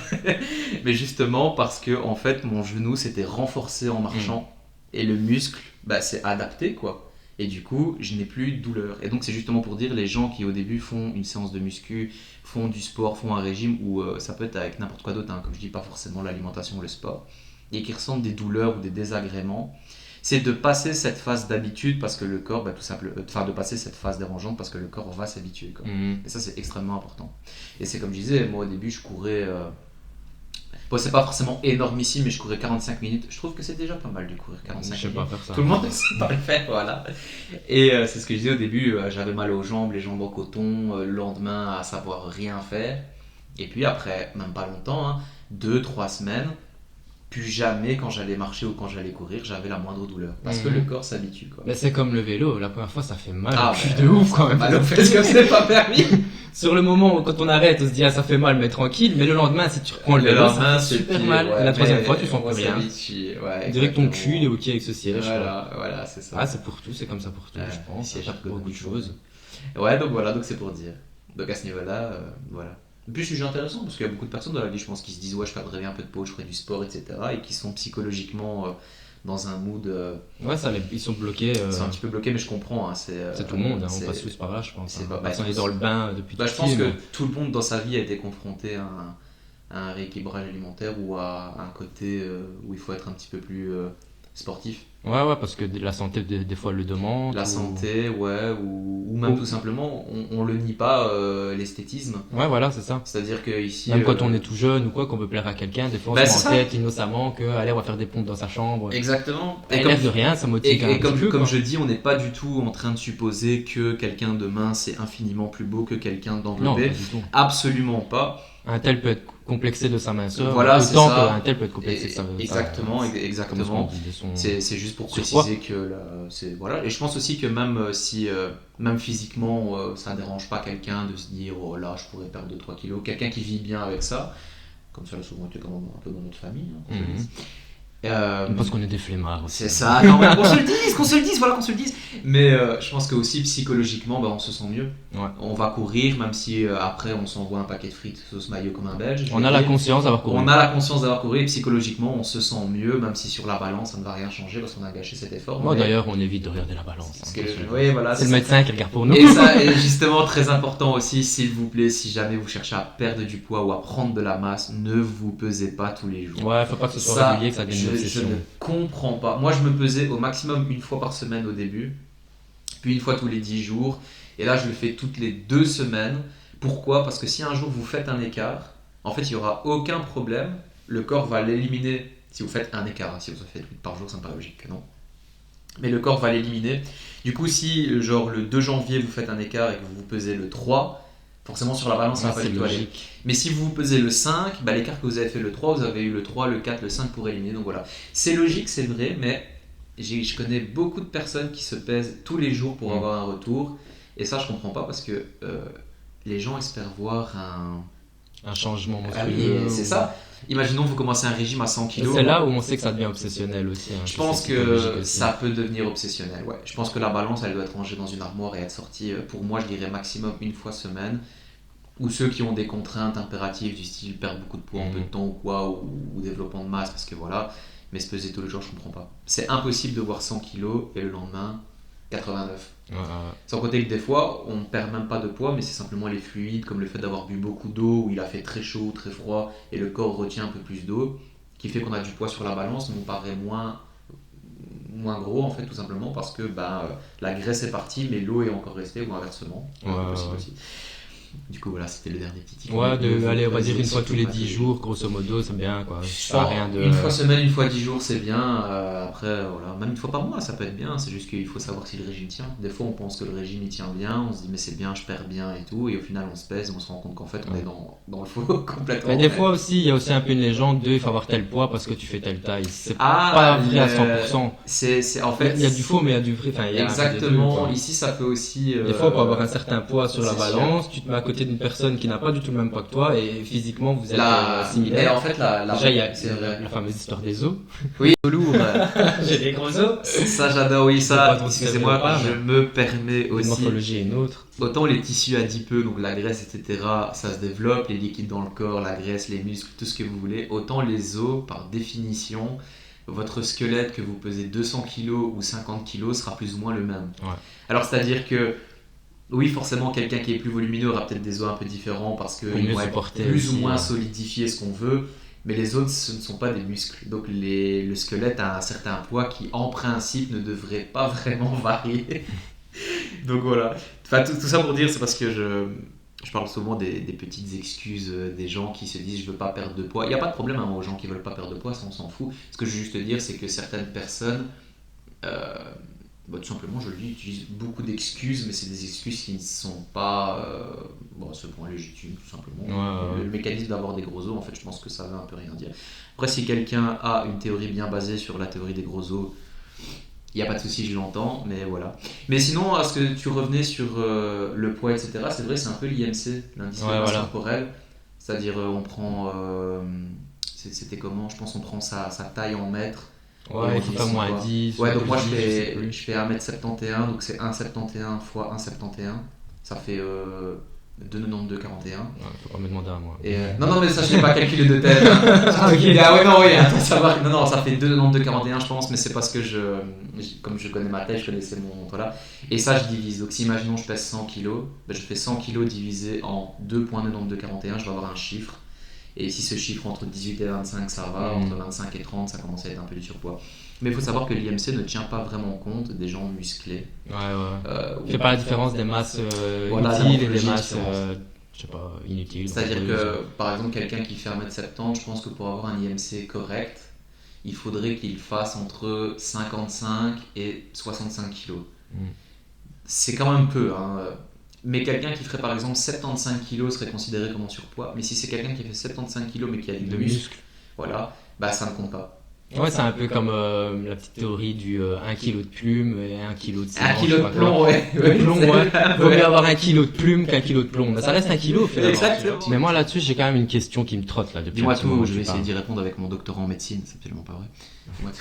Mais justement, parce que en fait, mon genou s'était renforcé en marchant et le muscle s'est adapté, quoi. Et du coup, je n'ai plus de douleur. Et donc, c'est justement pour dire les gens qui au début font une séance de muscu, font du sport, font un régime, ou ça peut être avec n'importe quoi d'autre, hein, comme je dis, pas forcément l'alimentation ou le sport, et qui ressentent des douleurs ou des désagréments. C'est de passer cette phase d'habitude parce que le corps, tout simplement, de passer cette phase dérangeante parce que le corps va s'habituer. Quoi. Et ça, c'est extrêmement important. Et c'est comme je disais, moi au début, je courais. Bon, c'est pas forcément énormissime, mais je courais 45 minutes. Je trouve que c'est déjà pas mal de courir 45 minutes. Je sais pas faire ça. Tout le monde ne sait pas le faire, voilà. Et c'est ce que je disais au début, j'avais mal aux jambes, les jambes en coton, le lendemain à savoir rien faire. Et puis après, même pas longtemps, 2-3 semaines, plus jamais quand j'allais marcher ou quand j'allais courir, j'avais la moindre douleur. Parce que le corps s'habitue, quoi. Mais c'est comme le vélo, la première fois ça fait mal, mais de ouf ça quand fait même. mal aux fesses que c'est pas permis. Sur le moment, quand on arrête, on se dit ah ça fait mal, mais tranquille. Mais le lendemain, si tu reprends le vélo, ça fait super mal. Ouais, et la troisième mais fois, tu sens plus rien. Ouais, Direct ton exactement. cul, il est ok avec ce siège. Voilà, c'est ça. Ah, c'est pour tout, c'est comme ça pour tout, Ouais, je pense. siège Ça pour beaucoup de choses. Ouais, donc voilà, donc c'est pour dire. Donc à ce niveau-là, voilà. En plus, sujet intéressant parce qu'il y a beaucoup de personnes dans la vie, je pense, qui se disent ouais, je perdrais bien un peu de peau, je ferais du sport, etc. et qui sont psychologiquement dans un mood. Ouais, ils sont bloqués. C'est un petit peu bloqué, mais je comprends. C'est tout le monde, on passe tous par là, je pense. On est dans le bain depuis tout je pense petit, que tout le monde dans sa vie a été confronté à un rééquilibrage alimentaire ou à un côté où il faut être un petit peu plus sportif. Ouais, parce que la santé, des fois, le demande. La santé, ouais, ou même tout simplement, on le nie pas, l'esthétisme. Ouais, voilà, c'est ça. C'est-à-dire que ici. Même quand on est tout jeune ou quoi, qu'on veut plaire à quelqu'un, des fois on se met en tête innocemment que allez, on va faire des pompes dans sa chambre. Exactement. Et comme de rien, ça motive un petit peu. Comme je dis, on n'est pas du tout en train de supposer que quelqu'un de mince est infiniment plus beau que quelqu'un d'enveloppé. Non, pas du tout. Absolument pas. Un tel peut être complexé de sa minceur, voilà, autant qu'un tel peut être complexé de sa minceur. Exactement. C'est juste pour préciser que là, c'est voilà. Et je pense aussi que même si même physiquement ça ne dérange pas quelqu'un de se dire oh là je pourrais perdre 2-3 kilos, quelqu'un qui vit bien avec ça, comme ça l'a souvent été quand même un peu dans notre famille. Parce qu'on est des flemmards aussi. C'est ça, non, mais qu'on se le dise. Mais je pense que aussi psychologiquement, on se sent mieux. Ouais. On va courir, même si après on s'envoie un paquet de frites sauce mayo comme un Belge. On a la conscience d'avoir couru. On a la conscience d'avoir couru et psychologiquement on se sent mieux, même si sur la balance ça ne va rien changer parce qu'on a gâché cet effort. Moi d'ailleurs, on évite de regarder la balance. Oui, voilà, c'est le médecin qui regarde pour nous. Et ça est justement très important aussi, s'il vous plaît, si jamais vous cherchez à perdre du poids ou à prendre de la masse, ne vous pesez pas tous les jours. Ouais, faut pas que ce soit régulier, que ça devienne une obsession. Je ne comprends pas. Moi, je me pesais au maximum une fois par semaine au début, puis une fois tous les 10 jours, et là, je le fais toutes les 2 semaines. Pourquoi ? Parce que si un jour vous faites un écart, en fait, il n'y aura aucun problème. Le corps va l'éliminer si vous faites un écart. Si vous en faites 8 par jour, ça me paraît logique que non. Mais le corps va l'éliminer. Du coup, si genre le 2 janvier, vous faites un écart et que vous vous pesez le 3, forcément sur la balance, ça va pas du tout aller. Mais si vous vous pesez le 5, l'écart que vous avez fait le 3, vous avez eu le 3, le 4, le 5 pour éliminer. Donc voilà. C'est logique, c'est vrai, mais je connais beaucoup de personnes qui se pèsent tous les jours pour avoir un retour. Et ça, je comprends pas parce que les gens espèrent voir un changement musculaire. C'est ça. Imaginons que vous commencez un régime à 100 kg. C'est là où on sait que ça devient obsessionnel aussi. Je pense que ça peut devenir obsessionnel. Ouais. Je pense que la balance, elle doit être rangée dans une armoire et être sortie, pour moi, je dirais maximum une fois semaine. Ou ceux qui ont des contraintes impératives du style perdre beaucoup de poids en peu de temps ou quoi, ou développement de masse, parce que voilà. Mais se peser tous les jours, je comprends pas. C'est impossible de voir 100 kg et le lendemain 89. Sans compter que des fois, on perd même pas de poids, mais c'est simplement les fluides, comme le fait d'avoir bu beaucoup d'eau, où il a fait très chaud, très froid, et le corps retient un peu plus d'eau, qui fait qu'on a du poids sur la balance, mais on paraît moins gros, en fait, tout simplement parce que la graisse est partie, mais l'eau est encore restée, ou inversement. Possible aussi. Du coup, voilà, c'était le dernier petit tic. Allez, on va dire une fois tous les 10 jours, grosso modo, c'est bien, quoi. Une fois semaine, une fois 10 jours, c'est bien. Après, voilà, même une fois par mois, ça peut être bien. C'est juste qu'il faut savoir si le régime tient. Des fois, on pense que le régime, il tient bien. On se dit, mais c'est bien, je perds bien et tout. Et au final, on se pèse et on se rend compte qu'en fait, on est dans le faux complètement. Mais des fois aussi, il y a aussi un peu une légende de il faut avoir tel poids parce que tu fais telle taille. C'est pas vrai à 100%. C'est en fait. Il y a du faux, mais il y a du vrai. Enfin, exactement. Ici, ça peut aussi. Des fois, on peut avoir un certain poids sur la balance. Tu te mets à côté d'une personne qui n'a pas du tout le même poids que toi et physiquement vous êtes similaires. Et en fait, déjà il y a la fameuse histoire des os. Oui, lourd. J'ai des gros os. Ça j'adore, oui, ça. Excusez-moi, je me permets aussi. Une morphologie est une autre. Autant les tissus adipeux, donc la graisse, etc., ça se développe, les liquides dans le corps, la graisse, les muscles, tout ce que vous voulez. Autant les os, par définition, votre squelette, que vous pesez 200 kg ou 50 kg, sera plus ou moins le même. Ouais. Alors c'est-à-dire que oui, forcément, quelqu'un qui est plus volumineux aura peut-être des os un peu différents parce qu'il doit être plus ou moins solidifié ce qu'on veut, mais les os, ce ne sont pas des muscles. Donc le squelette a un certain poids qui, en principe, ne devrait pas vraiment varier. Donc voilà. Enfin, tout ça pour dire, c'est parce que je parle souvent des petites excuses des gens qui se disent « je veux pas perdre de poids ». Il n'y a pas de problème aux gens qui veulent pas perdre de poids, ça on s'en fout. Ce que je veux juste dire, c'est que certaines personnes Bah, tout simplement, je le dis, j'utilise beaucoup d'excuses, mais c'est des excuses qui ne sont pas à ce point légitimes, tout simplement. Ouais. Le mécanisme d'avoir des gros os, en fait, je pense que ça veut un peu rien dire. Après, si quelqu'un a une théorie bien basée sur la théorie des gros os, il n'y a pas de souci, je l'entends, mais voilà. Mais sinon, à ce que tu revenais sur le poids, etc., c'est vrai, c'est un peu l'IMC, l'indice de masse corporelle. C'est-à-dire, on prend. C'était comment? Je pense qu'on prend sa taille en mètres. Ouais, il faut pas moins 10. Ouais, donc moi je fais 1m71, donc c'est 1,71 fois 1,71. Ça fait 2,92,41. Ouais, faut pas me demander à moi. Et non, mais ça je l'ai pas calculé de tête. Hein. Ah, ouais, non, oui, attends, ça va. Non, ça fait 2,92,41, je pense, mais c'est parce que comme je connais ma tête, je connaissais mon. Voilà. Et ça, je divise. Donc si imaginons je pèse 100 kg, ben, je fais 100 kg divisé en 2,92,41, je vais avoir un chiffre. Et si ce chiffre entre 18 et 25 ça va, entre 25 et 30 ça commence à être un peu du surpoids. Mais il faut savoir que l'IMC ne tient pas vraiment compte des gens musclés. Il fait pas la différence des masses utiles et des masses je sais pas, inutiles. C'est-à-dire que par exemple quelqu'un qui fait 1m70, je pense que pour avoir un IMC correct, il faudrait qu'il fasse entre 55 et 65 kg. C'est quand même peu, hein. Mais quelqu'un qui ferait par exemple 75 kg serait considéré comme en surpoids. Mais si c'est quelqu'un qui fait 75 kg mais qui a des muscles, voilà, bah ça ne compte pas. Ouais, c'est un peu comme la petite théorie du 1 kg de plume et 1 kg de ciment. 1 kg de plomb, ouais. Vaut mieux avoir 1 kg de plume qu'un kilo de plomb. Mais ça reste 1 kg finalement. Exactement. Mais moi là-dessus, j'ai quand même une question qui me trotte là depuis. Dis-moi tout, je vais essayer d'y répondre avec mon doctorat en médecine, c'est absolument pas vrai.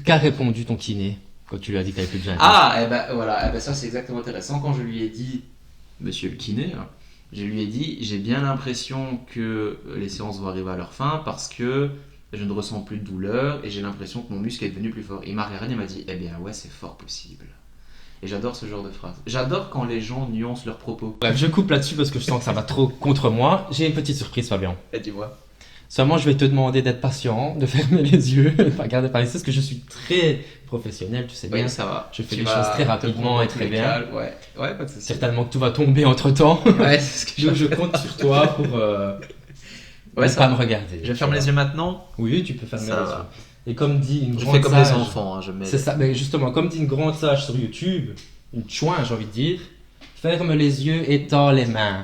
Qu'a répondu ton kiné quand tu lui as dit que t'avais plus besoin de Ah, et ben voilà, ça c'est exactement intéressant. Quand je lui ai dit, monsieur le kiné, je lui ai dit, j'ai bien l'impression que les séances vont arriver à leur fin parce que je ne ressens plus de douleur et j'ai l'impression que mon muscle est devenu plus fort. Il m'a regardé et m'a dit, eh bien ouais, c'est fort possible. Et j'adore ce genre de phrase. J'adore quand les gens nuancent leurs propos. Bref, je coupe là-dessus parce que je sens que ça va trop contre moi. J'ai une petite surprise, Fabien. Et dis-moi. Seulement, je vais te demander d'être patient, de fermer les yeux, de pas regarder par ici, parce que je suis très professionnel, tu sais bien. Oui, ça va. Je fais les choses très rapidement et très bien. Ouais, pas de soucis. Certainement que tout va tomber entre temps. Ouais, c'est ce que je compte sur toi pour ne pas me regarder. Je ferme les yeux maintenant. Oui, tu peux fermer les yeux. Et comme dit une grande sage... Je fais comme sage, les enfants, je mets... C'est ça, mais justement, comme dit une grande sage sur YouTube, une chouin, j'ai envie de dire, ferme les yeux et tends les mains.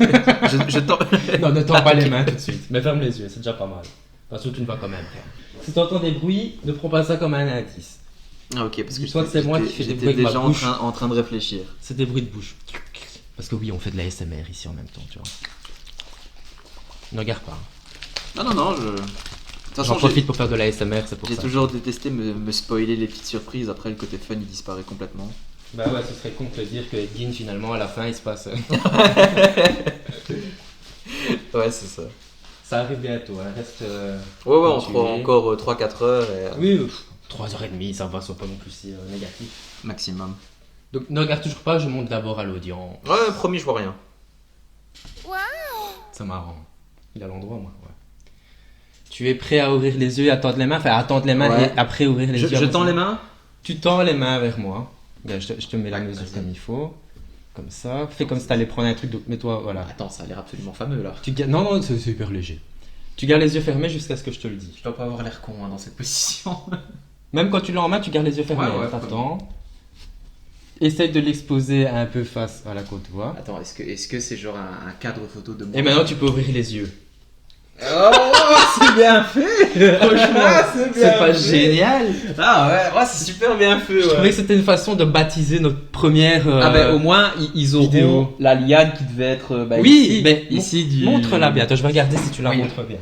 je tends... Non, ne tends pas les mains tout de suite, mais ferme les yeux, c'est déjà pas mal. Parce que tu ne vas quand même rien. Si tu entends des bruits, ne prends pas ça comme un indice. Ah ok, parce que dis-toi que c'est moi qui fais des bruits avec déjà ma bouche. en train de réfléchir. C'est des bruits de bouche. Parce que oui, on fait de la SMR ici en même temps, tu vois. Ne regarde pas. Non, J'en profite pour faire de la SMR, c'est pour ça. J'ai toujours détesté me spoiler les petites surprises, après le côté fun il disparaît complètement. Bah ouais, ce serait con de te dire que Edgin finalement à la fin il se passe... Ouais, c'est ça. Ça arrive bientôt, hein. Reste... Ouais, on prend encore 3-4 heures et... Oui, 3h30, ça va, soit pas non plus si négatif. Maximum. Donc ne regarde toujours pas, je monte d'abord à l'audience. Ouais, promis, je vois rien. C'est marrant. Il a l'endroit, moi. Ouais. Tu es prêt à ouvrir les yeux et à tendre les mains? Enfin, à tendre les mains et après ouvrir les yeux. Je tends les mains? Tu tends les mains vers moi. Regarde, je te mets la mesure comme il faut. Comme ça. Fais comme si t'allais prendre un truc. Mets-toi, voilà. Attends, ça a l'air absolument fameux là. Non, c'est hyper léger. Tu gardes les yeux fermés jusqu'à ce que je te le dise. Je dois pas avoir l'air con dans cette position. Même quand tu l'as en main, tu gardes les yeux fermés. Ouais, t'attends. Essaye de l'exposer un peu face à la côte, tu vois. Attends, est-ce que c'est genre un cadre photo de moi? Et maintenant, tu peux ouvrir les yeux. Oh, c'est bien fait. Franchement, c'est pas génial. Ah ouais, c'est super bien fait. Je trouvais que c'était une façon de baptiser notre première au moins, ils auront vidéo. La liane qui devait être oui, ici. Mais ici montre-la bien. Attends, je vais regarder si tu la montres bien.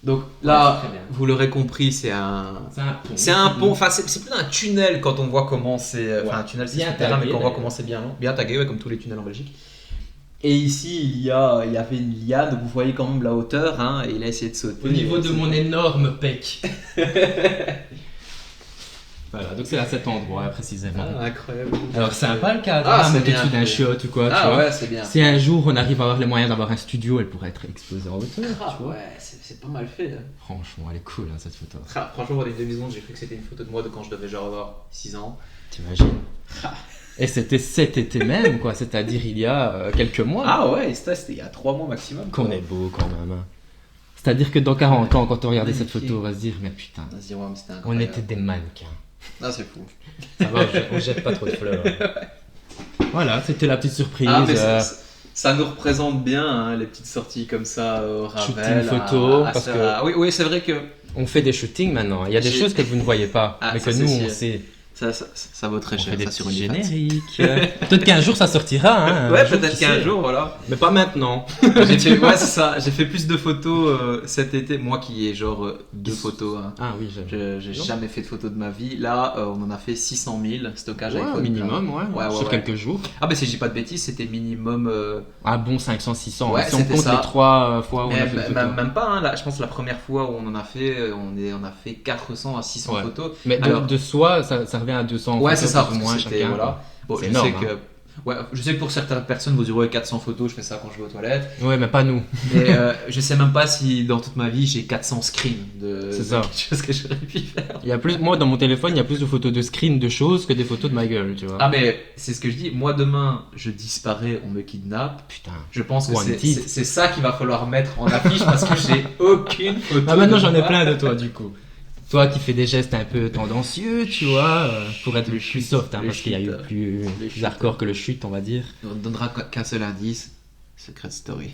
Donc là, vous l'aurez compris, c'est un pont. C'est un pont, enfin c'est plus un tunnel quand on voit comment c'est... Enfin un tunnel c'est super, mais quand on voit comment c'est bien long. Bien tagué, comme tous les tunnels en Belgique. Et ici, il y avait une liane, donc vous voyez quand même la hauteur, hein, et il a essayé de sauter. Au niveau de mon énorme pec. Voilà, donc c'est à cet endroit précisément. Ah, incroyable. Alors sympa le cadre, c'est mettre bien au-dessus d'un chiotte ou quoi, tu vois. Ouais, c'est bien. Si un jour on arrive à avoir les moyens d'avoir un studio, elle pourrait être exposée en hauteur, tu vois. Ouais, c'est pas mal fait. Hein. Franchement, elle est cool cette photo. Franchement, pendant une demi-seconde, j'ai cru que c'était une photo de moi de quand je devais genre avoir 6 ans. T'imagines? Et c'était cet été même, quoi, c'est-à-dire il y a quelques mois. Ah ouais, c'était il y a 3 mois maximum. Qu'on est beau quand même. Hein. C'est-à-dire que dans 40 ans, quand on regardait cette photo, on va se dire, mais putain, on on était des mannequins. Ah, c'est fou. Ça va, on jette pas trop de fleurs. Voilà, c'était la petite surprise. Ah, mais ça nous représente bien, hein, les petites sorties comme ça au Ravel. Shooting photo, parce que- Ah, oui, c'est vrai que On fait des shootings maintenant. Il y a des choses que vous ne voyez pas, Ah, mais ça, que nous, c'est on sûr. sait. ça vaut très On cher, fait des ça, sur petits OnlyFans. génériques. Peut-être qu'un jour ça sortira. Hein, Ouais, un jour, peut-être qui qu'un sait. jour, voilà. Mais pas maintenant. Ouais, c'est ça. J'ai fait plus de photos cet été. Moi qui ai genre 2 photos. Hein. Ah oui, j'aime. J'ai Non. jamais fait de photos de ma vie. Là, on en a fait 600 000 stockage Ouais, iPhone. minimum, sur quelques jours. Ah, bah si je dis pas de bêtises, c'était minimum. Un bon 500, 600. Ouais, si on c'était compte ça. les 3 fois où on a fait une photo. même pas, hein, là, je pense que la première fois où on en a fait, on a fait 400 à 600 Ouais. photos. Mais Alors- de soi, ça revient à 200 Ouais, photos, c'est ça, plus ou parce moins que c'était, chacun. voilà. Bon, C'est je énorme, sais que. Ouais, je sais que pour certaines personnes, vous direz ouais, 400 photos, je fais ça quand je vais aux toilettes. Ouais, mais pas nous. Mais je sais même pas si dans toute ma vie j'ai 400 screens de C'est ça. quelque chose que j'aurais pu faire. Il y a plus, moi, dans mon téléphone, il y a plus de photos de screen de choses que des photos de ma gueule, tu vois. Ah, mais c'est ce que je dis. Moi, demain, je disparais, on me kidnappe. Putain. Je pense que Wanted. c'est ça qu'il va falloir mettre en affiche parce que j'ai aucune photo. Ah, maintenant de j'en ai moi. plein de toi, du coup. Toi qui fais des gestes un peu tendancieux, tu vois, pour être Le plus chute, soft, hein, le parce qu'il y a eu chute, plus chute. hardcore que le chute, on va dire. On ne donnera qu'un seul indice. Secret Story.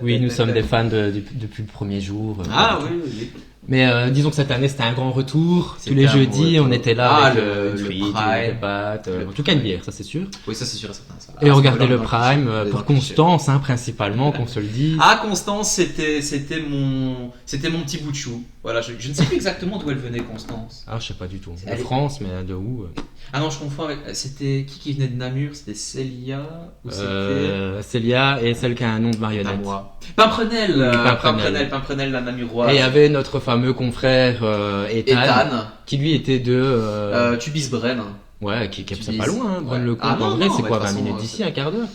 Oui, nous sommes des fans depuis le premier jour. Ah oui, oui. Mais disons que cette année c'était un grand retour. Tous C'était les un jeudis, bon on retour. était là Ah, avec le une frite, Prime. des pâtes, Le en tout cas une bière, ça c'est sûr. Oui, ça c'est sûr et certain. Ça. Et Ah, regarder c'est le dans Prime cliché. pour Dans le cliché. Constance, hein, principalement, qu'on se le dise. Ah, Constance, c'était mon petit bout de chou. Voilà, je ne sais plus exactement d'où elle venait, Constance. Ah, je sais pas du tout. De Elle est- France, mais de où Ah non, je confonds avec. C'était qui venait de Namur? C'était Célia ou c'était Célia et celle qui a un nom de marionnette. Namois. Pimprenel, Pimprenel. Pimprenel, la Namuroise. Et il y avait notre fameux confrère Ethan, Ethan, qui lui était de... Tubis-Bren. ouais, qui c'est Tubis. pas loin, hein, Ouais. Braine-le-Comte. Ah non, en vrai, non, c'est mais quoi, de 20 toute façon, minutes d'ici, un quart d'heure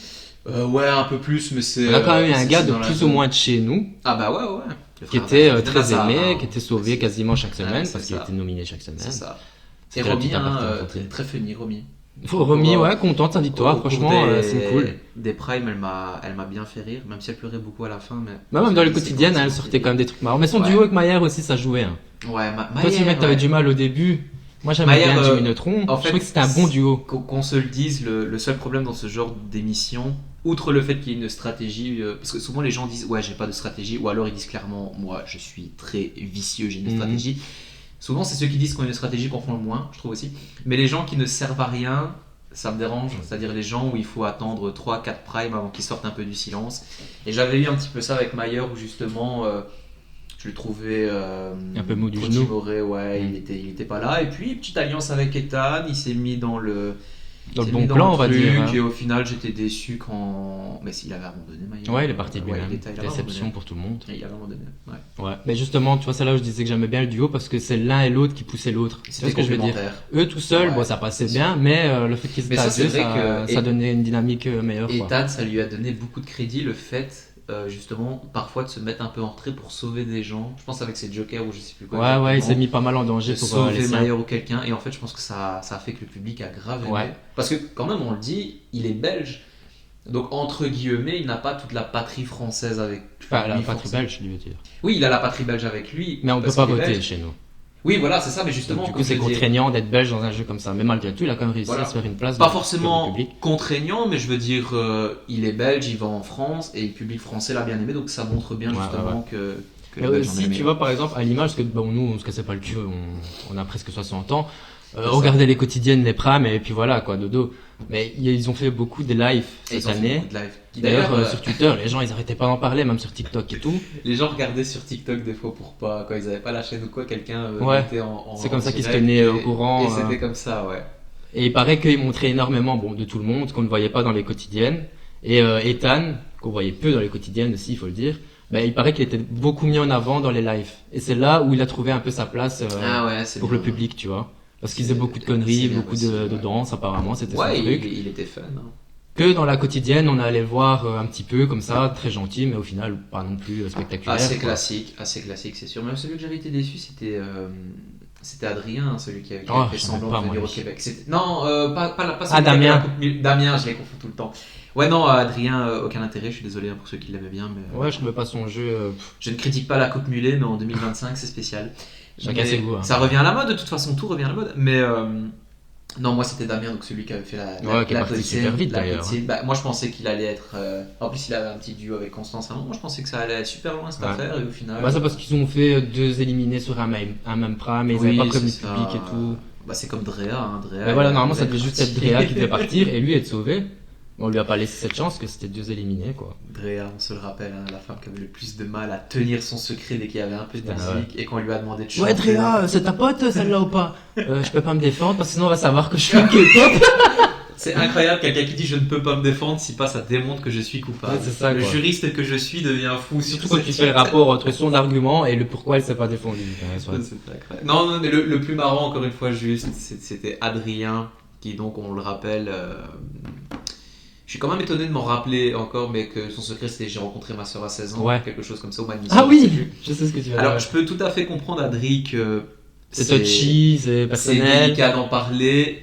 Ouais, un peu plus, mais c'est. On a quand même eu un c'est gars de dans la plus ou zone. moins de chez nous, Ah bah ouais. Le qui frère était de très Nazar, aimé, hein. qui était sauvé quasiment chaque semaine, c'est parce qu'il ça. était nominé chaque semaine. C'est ça. Et C'était la Romy, petite aparté hein, enfantine. très funny, Romy. Romy, ouais, content de sa victoire, Au cours franchement, des- c'est cool. Des primes, elle m'a bien fait rire, même si elle pleurait beaucoup à la fin. Mais Bah, même dans les C'est quotidiennes, cool, elle c'est sortait cool. quand même des trucs marrants. Mais son Ouais. duo avec Maillère aussi, ça jouait. Hein. Ouais, Toi, tu mec, t'avais du mal au début. Moi, j'aimais Maillère, bien Jimmy Neutron. en Je fait, trouvais que c'était un bon duo. Qu'on se le dise, le seul problème dans ce genre d'émission, outre le fait qu'il y ait une stratégie, parce que souvent les gens disent ouais j'ai pas de stratégie, ou alors ils disent clairement moi je suis très vicieux, j'ai une Mhm. stratégie. Souvent c'est ceux qui disent qu'on a une stratégie qu'on font le moins, je trouve aussi. Mais les gens qui ne servent à rien, ça me dérange, c'est-à-dire les gens où il faut attendre 3-4 primes avant qu'ils sortent un peu du silence. Et j'avais eu un petit peu ça avec Mayer où justement je le trouvais Un peu mou du trop genou. timoré, ouais, Mm. il était pas là. Et puis petite alliance avec Ethan, il s'est mis dans le Dans le s'est bon mis dans plan, le on va truc, dire. hein. Et au final, j'étais déçu quand. Mais s'il avait abandonné, Maillard. Ouais, il est parti de Ouais, lui-même. il avait Déception abandonné. pour tout le monde. Il avait abandonné. Ouais. Ouais. Mais justement, tu vois, c'est là où je disais que j'aimais bien le duo parce que c'est l'un et l'autre qui poussaient l'autre. Tu vois C'était ce que je veux dire complémentaire. Eux tout seuls, Ouais, bon, ça passait c'est bien, sûr. mais le fait qu'ils Mais étaient à ça, c'est deux, vrai que- ça donnait une dynamique meilleure. Et Quoi. Tad, ça lui a donné beaucoup de crédit le fait. Justement, parfois de se mettre un peu en retrait pour sauver des gens. Je pense avec ses jokers ou je sais plus quoi. Ouais, ouais, il s'est exactement. mis pas mal en danger De pour les sauver siens. Maillard ou quelqu'un. Et en fait, je pense que ça a fait que le public a grave aimé. Ouais. Parce que, quand même, on le dit, il est belge. Donc, entre guillemets, il n'a pas toute la patrie française avec Enfin, la lui, patrie forcément. belge, je veux dire. Oui, il a la patrie belge avec lui. Mais on peut parce pas qu'il est voter belge. chez nous. Oui, voilà, c'est ça, mais justement. Donc, du coup, comme c'est je disais, contraignant d'être belge dans un jeu comme ça. Mais malgré tout, il a quand même réussi Voilà. à se faire une place Pas dans le forcément public. contraignant, mais je veux dire, il est belge, il va en France et le public français l'a bien aimé, donc ça montre bien Ouais, justement que Mais les Belges en aussi, aimaient. tu vois, par exemple, à l'image, parce que bon, nous, on se cassait pas le cul, on a presque 60 ans. ça. On regardait les quotidiennes, les primes, et puis voilà, quoi, dodo. Mais ils ont fait beaucoup de lives Et ils cette ont fait année. beaucoup de live. Qui, D'ailleurs, D'ailleurs, sur Twitter, les gens, ils arrêtaient pas d'en parler, même sur TikTok et tout. les gens regardaient sur TikTok des fois pour pas, quand ils avaient pas la chaîne ou quoi, quelqu'un Ouais. mettait en C'est comme en ça qu'ils se direct tenaient et- au courant, Et c'était comme ça, ouais. Et il paraît qu'ils montraient énormément, bon, de tout le monde, qu'on ne voyait pas dans les quotidiennes. Et Ethan, qu'on voyait peu dans les quotidiennes aussi, il faut le dire, ben, il paraît qu'il était beaucoup mis en avant dans les lives. Et c'est là où il a trouvé un peu sa place Ah ouais, c'est pour bien. le public, tu vois. Parce qu'il C'est- faisait beaucoup de conneries, c'est bien beaucoup possible, de ouais. danse, apparemment, c'était Ouais, son truc. il était fun. Hein. Que dans la quotidienne, on allait le voir un petit peu comme ça, très gentil, mais au final, pas non plus spectaculaire. Assez quoi. classique, c'est sûr. Même celui que j'avais été déçu, c'était C'était Adrien, celui qui avait Oh, fait je semblant savais pas, de venir moi, au lui. Québec. Non, pas celui qui Damien. avait la Coupe Damien, je les confonds tout le temps. Ouais, non, Adrien, aucun intérêt, je suis désolé pour ceux qui l'aimaient bien. Mais, Ouais, je ne mets pas son jeu. je ne critique pas la Coupe Mulet, mais en 2025, c'est spécial. Chacun Mais ses goûts, hein. Ça revient à la mode, de toute façon, tout revient à la mode. Mais non, moi c'était Damien, donc celui qui avait fait Qui est parti quotidienne, super vite, la d'ailleurs. quotidienne. Bah, moi je pensais qu'il allait être. En plus, il avait un petit duo avec Constance avant. Moi je pensais que ça allait être super loin cette Ouais. affaire, et au final. Bah, c'est parce qu'ils ont fait 2 éliminés sur un même prime, mais ils Oui, n'avaient pas prévenu le c'est public ça. et tout. Bah, c'est comme Drea. Hein. Drea Mais voilà, il normalement ça devait devait juste être partir. Drea qui devait partir et lui être sauvé. On lui a pas laissé cette chance que c'était 2 éliminés quoi. Drea, on se le rappelle, hein, la femme qui avait le plus de mal à tenir son secret dès qu'il y avait un peu de Putain, musique et qu'on lui a demandé de chanter. Ouais Drea, c'est ta pote celle-là ou pas Je peux pas me défendre parce que sinon on va savoir que je suis K-pop. C'est incroyable, quelqu'un qui dit je ne peux pas me défendre si pas ça démontre que je suis coupable. Ouais, c'est ça, le quoi. juriste que je suis devient fou. Surtout quand tu fais le rapport entre son argument et le pourquoi elle s'est pas défendue. Ouais, soit. C'est incroyable. Non, mais le plus marrant, encore une fois, juste, c'était Adrien, qui donc, on le rappelle, je suis quand même étonné de m'en rappeler encore, mais que son secret c'était j'ai rencontré ma soeur à 16 ans, Ouais. quelque chose comme ça, au Magnifique. Ah oui, je sais ce que tu veux dire. Alors, je peux tout à fait comprendre, Adri, que C'est touchy, c'est c'est personnel. délicat d'en parler,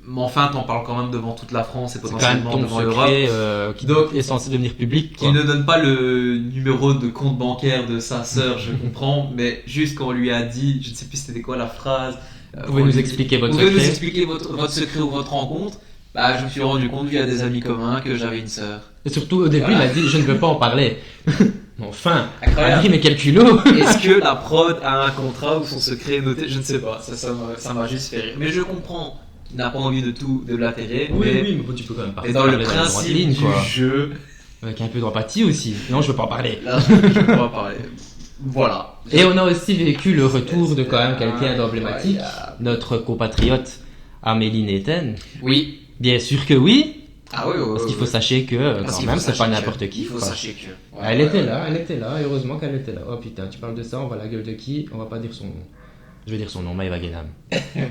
mais enfin, t'en parles quand même devant toute la France et C'est quand même potentiellement ton devant l'Europe. secret qui Donc, est censé devenir public. Quoi. Qu'il ne donne pas le numéro de compte bancaire de sa sœur, je comprends, mais juste quand on lui a dit, je ne sais plus c'était quoi la phrase. Vous pouvez nous expliquer votre Vous pouvez nous secret. expliquer votre secret ou votre rencontre. Bah, je me suis rendu compte via des amis communs que j'avais une sœur. Et surtout au début, Voilà. il a dit je ne veux pas en parler. Enfin, Incroyable. Adri, mais quel culot. Est-ce que la prod a un contrat où son secret est noté? Je ne sais pas. Ça m'a juste fait rire. Mais je comprends qu'il n'a pas envie de tout de l'atterrer. mais bon, tu peux quand même Mais parler dans le droite principe ligne, du quoi. jeu, Avec un peu d'empathie aussi. Non, je veux pas en parler. là, je ne peux pas parler. Voilà. Et on a aussi vécu le retour de quand même quelqu'un d'emblématique, notre compatriote Amélie Néten. Oui. Bien sûr que oui, Ah oui, oui, parce oui, qu'il faut oui. sachez que Parce quand qu'il même faut c'est pas sachez n'importe que- qui. Il faut quoi. sachez que. Ouais, Elle ouais, était ouais. là, elle était là, heureusement qu'elle était là. Oh putain, tu parles de ça, on voit la gueule de qui? On va pas dire son nom. Je vais dire son nom, Maëva Guénam.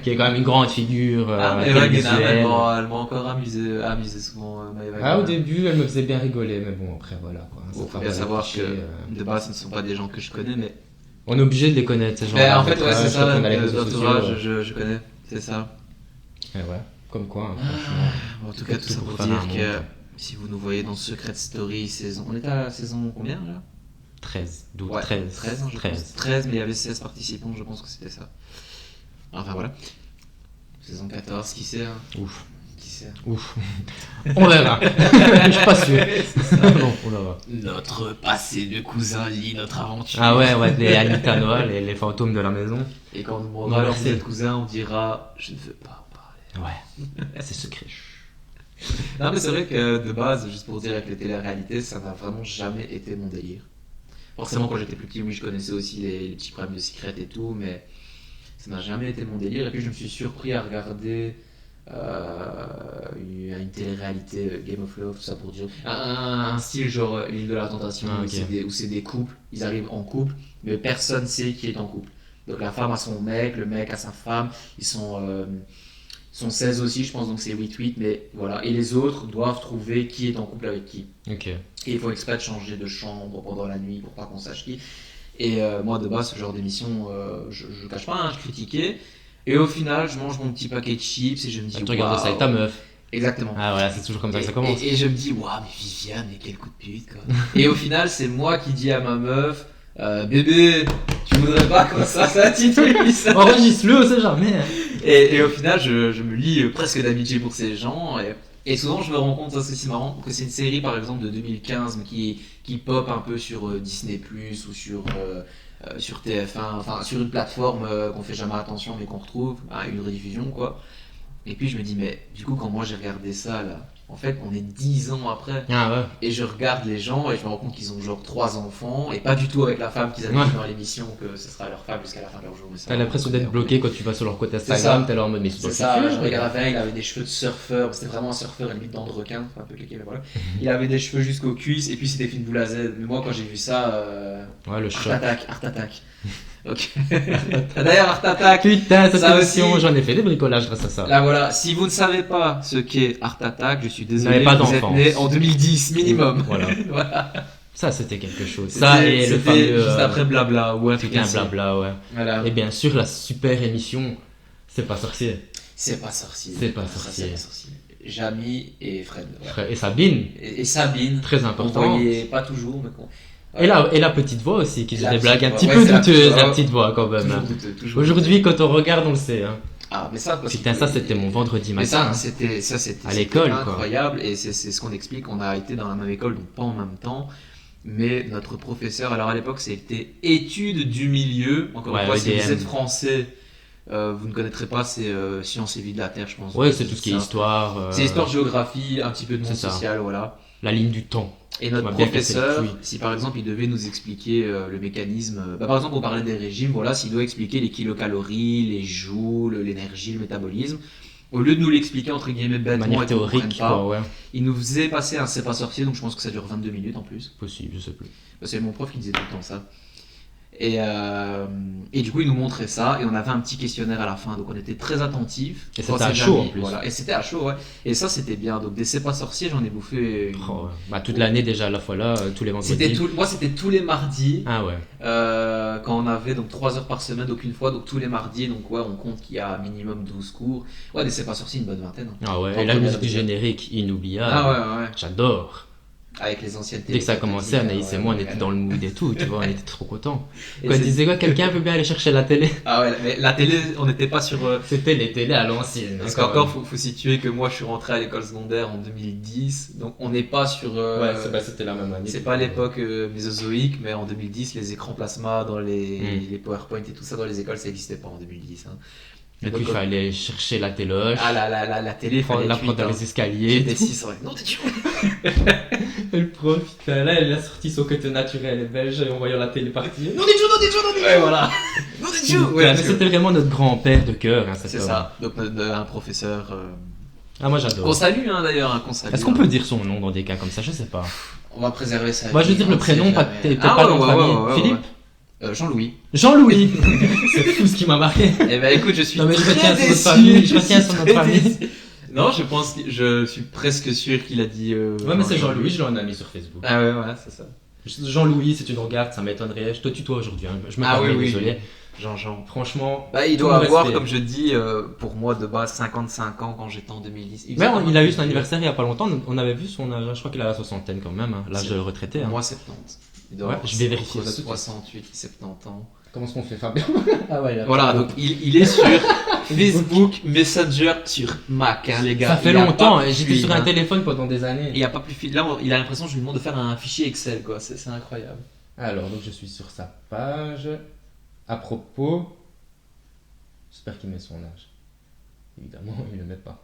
Qui est quand même une grande figure Ah, Maëva Guénam, télévisuelle. elle m'a encore amusé souvent, Maëva Ah, au Guénam. début, elle me faisait bien rigoler, mais bon, après, voilà quoi. Bon, Ça faut va bien pas savoir afficher, que de base, ce ne sont pas des gens que je connais, mais. On est obligé de les connaître, ces gens. Mais en fait, ouais, c'est ça, On a les réseaux l'entourage, sociaux. je connais, c'est ça. Ouais, comme quoi, hein, franchement. En tout cas, tout ça pour faire dire un monde, que quoi. si vous nous voyez dans Secret Story saison. On est à la saison combien là? 13, 12, Ouais, 13. 13, hein, je pense. 13, mais il y avait 16 participants, je pense que c'était ça. Enfin voilà. Saison 14, qui sait, hein? Ouf, Qui sait? ouf. On verra. Je suis pas sûr. Bon, on verra. Notre passé de cousin lit notre aventure. Ah ouais, les Anita Noah, les fantômes de la maison. Et quand on nous On demandera va alors si verser. vous êtes cousin, on dira je ne veux pas en parler. Ouais, c'est secret. Non mais c'est vrai que de base, juste pour dire avec les téléréalités, ça n'a vraiment jamais été mon délire. Forcément quand j'étais plus petit, oui je connaissais aussi les petits problèmes de Secret et tout, mais ça n'a jamais été mon délire. Et puis je me suis surpris à regarder une télé-réalité Game of Love, tout ça pour dire un style genre l'île de la tentation Ah, où ok. c'est des couples, ils arrivent en couple, mais personne sait qui est en couple. Donc la femme a son mec, le mec a sa femme, ils sont 16 aussi, je pense, donc c'est 8-8, mais voilà. Et les autres doivent trouver qui est en couple avec qui. Ok. Et il faut exprès de changer de chambre pendant la nuit pour pas qu'on sache qui. Et moi, de base, ce genre d'émission, je cache pas, hein, je critiquais. Et au final, je mange mon petit paquet de chips et je me dis. Tu regardes ça avec ta waouh. meuf. Exactement. Ah voilà, c'est toujours comme ça que ça commence. Et je me dis, waouh, mais Viviane, mais quel coup de pute, quoi. Et au final, c'est moi qui dis à ma meuf, bébé, tu voudrais pas qu'on se fasse un petit truc, ça. Enregistre-le, on sait jamais. hein. Et au final, je me lie presque d'amitié pour ces gens. Et souvent, je me rends compte, ça c'est si marrant, que c'est une série par exemple de 2015 mais qui pop un peu sur Disney Plus ou sur TF1, enfin sur une plateforme qu'on fait jamais attention mais qu'on retrouve, hein, une rediffusion quoi. Et puis je me dis, mais du coup, quand moi j'ai regardé ça là, en fait, on est 10 ans après. Ah ouais. Et je regarde les gens et je me rends compte qu'ils ont genre 3 enfants et pas du tout avec la femme qu'ils avaient Ouais. dit dans l'émission que ce sera leur femme jusqu'à la fin de leur jour. mais ça, T'as l'impression on d'être est- bloqué quand tu vas sur leur compte C'est Instagram, ça. t'es là en mode mais c'est C'est pas ça, possible. je regardais, il avait des cheveux de surfeur, c'était vraiment un surfeur, limite dents de requin, enfin un peu cliqué, mais voilà. Il avait des cheveux jusqu'aux cuisses et puis c'était fait une boule à Z. Mais moi quand j'ai vu ça, Ouais, le Art choc. Attack, Art Attack. Ok. D'ailleurs, Art Attack, Putain, cette Ça émission, aussi. j'en ai fait des bricolages grâce à ça. là voilà, si vous ne savez pas ce qu'est Art Attack, je suis désolé, n'avez pas vous êtes d'enfance. né en 2010 minimum. Voilà. Voilà. Ça, c'était quelque chose. Ça et le C'était fameux... juste après Blabla, ou un truc C'était un ainsi. blabla, ouais. Voilà. Et bien sûr, la super émission, C'est pas sorcier. C'est pas sorcier. C'est pas Ça, sorcier. c'est pas sorcier. Jamie et Fred. Ouais. Et Sabine, Et Sabine. très On important. voyait pas toujours, mais quoi. Et la petite voix aussi, qui La faisait des blagues un petite petit voix. peu Ouais, c'est la douteuses, petite la voix. petite voix quand même. Toujours hein. douteux, toujours Aujourd'hui, quand on regarde, on le sait. Hein. Ah, mais ça, parce Putain, que- ça c'était mon vendredi Mais matin. ça, hein. c'était À l'école, quoi. incroyable, et c'est ce qu'on explique. On a été dans la même école, donc pas en même temps. Mais notre professeur, alors à l'époque, c'était études du milieu. Encore Ouais, une fois, si EDM. vous êtes français, vous ne connaîtrez pas, c'est sciences et vie de la Terre, je pense. Ouais, c'est tout ce qui est ça. histoire. C'est histoire, géographie, un petit peu de monde c'est ça. social, voilà. La ligne du temps. Et notre m'a bien cassé les professeur, couilles. si par exemple il devait nous expliquer le mécanisme, par exemple on parlait des régimes, voilà, s'il doit expliquer les kilocalories, les joules, l'énergie, le métabolisme, au lieu de nous l'expliquer entre guillemets De bêtement manière et qu'on comprenne théorique, pas, quoi, ouais. il nous faisait passer un c'est pas sorcier, donc je pense que ça dure 22 minutes en plus. Possible, je sais plus. C'est mon prof qui disait tout le temps ça. Et du coup, il nous montrait ça, et on avait un petit questionnaire à la fin, donc on était très attentifs. Et c'était Quand à c'est chaud, jamais- en plus. Voilà. Et c'était à chaud, ouais. Et ça, c'était bien. Donc des c'est pas sorcier, j'en ai bouffé. Oh, ouais. Bah, toute l'année déjà à la fois là, tous les vendredis. Moi, c'était tous les mardis. Ah ouais. Quand on avait donc 3 heures par semaine, donc une fois, donc tous les mardis, donc ouais, on compte qu'il y a minimum 12 cours. Ouais, mais c'est pas sorcier, une bonne vingtaine. hein. Ah ouais. En Et la première musique du déjà. générique, inoubliable. Ah ouais, ouais. J'adore. Avec les anciennes Dès que ça commençait, Anaïs et moi, on était dans le mood et tout, tu vois, on était trop contents. Quand elle disait quoi, quelqu'un peut bien aller chercher la télé. Ah ouais, mais la télé, on n'était pas sur. C'était les télés à l'ancienne. Parce quand qu'encore, même. faut situer que moi, je suis rentré à l'école secondaire en 2010, donc on n'est pas sur. C'était la même année. C'est pas l'époque mésozoïque, mais en 2010, les écrans plasma dans les Mm. PowerPoint et tout ça dans les écoles, ça n'existait pas en 2010. Hein. Et puis il fallait chercher la téloche, Ah, la télé, prendre, fallait la être prendre dans huit, les hein. escaliers. J'étais 6 ans. Non, t'es tu Et le prof, putain, là, elle a sorti son côté naturel et belge en voyant la télé partir. Non, t'es Ouais, voilà. Non, t'es tu Ouais, mais c'était vraiment notre grand-père de cœur, hein, cet C'est homme. ça. Donc, un professeur. Ah, moi Qu'on j'adore. salue, hein, d'ailleurs, qu'on salue. Est-ce qu'on peut dire son nom dans des cas comme ça? Je sais pas. On va préserver ça. Moi je veux dire le prénom, pas peut-être Ah, pas ouais, le nom de ouais, famille. ouais, ouais, Philippe ouais. Jean-Louis. Jean-Louis C'est fou ce qui m'a marqué. Eh ben, écoute, je suis. Non, mais je très retiens son nom de déçu. famille, je retiens son nom de Très famille. déçu. Non, je pense, je suis presque sûr qu'il a dit. Ouais, mais c'est Jean-Louis, je l'en ai mis sur Facebook. Ah ouais, voilà, c'est ça. Jean-Louis, si tu nous regardes, ça m'étonnerait. Je te tutoie aujourd'hui, hein. Je me Ah permets, oui, oui. désolé. Jean-Jean. Franchement. Bah, il tout doit le avoir, respect. comme je dis, pour moi de base 55 ans quand j'étais en 2010. Mais il a eu son anniversaire il y a pas longtemps, on avait vu son âge, je crois qu'il a la soixantaine quand même, hein, l'âge de le retraité. Pour Hein. moi 70. Il doit Ouais, avoir je vais vérifier entre ça tout de suite. 68 et 70 ans. Comment est-ce qu'on fait Fabien Ah ouais, Voilà, donc il est sur Facebook, Messenger, sur Mac, hein, les gars. ça fait Il y a longtemps, pas plus j'étais sur fluide, un hein. téléphone pendant des années. Il n'y a pas plus fluide. Là, il a l'impression que je lui demande de faire un fichier Excel, quoi. C'est incroyable. Alors, donc je suis sur sa page. À propos. J'espère qu'il met son âge. Évidemment, il le met pas.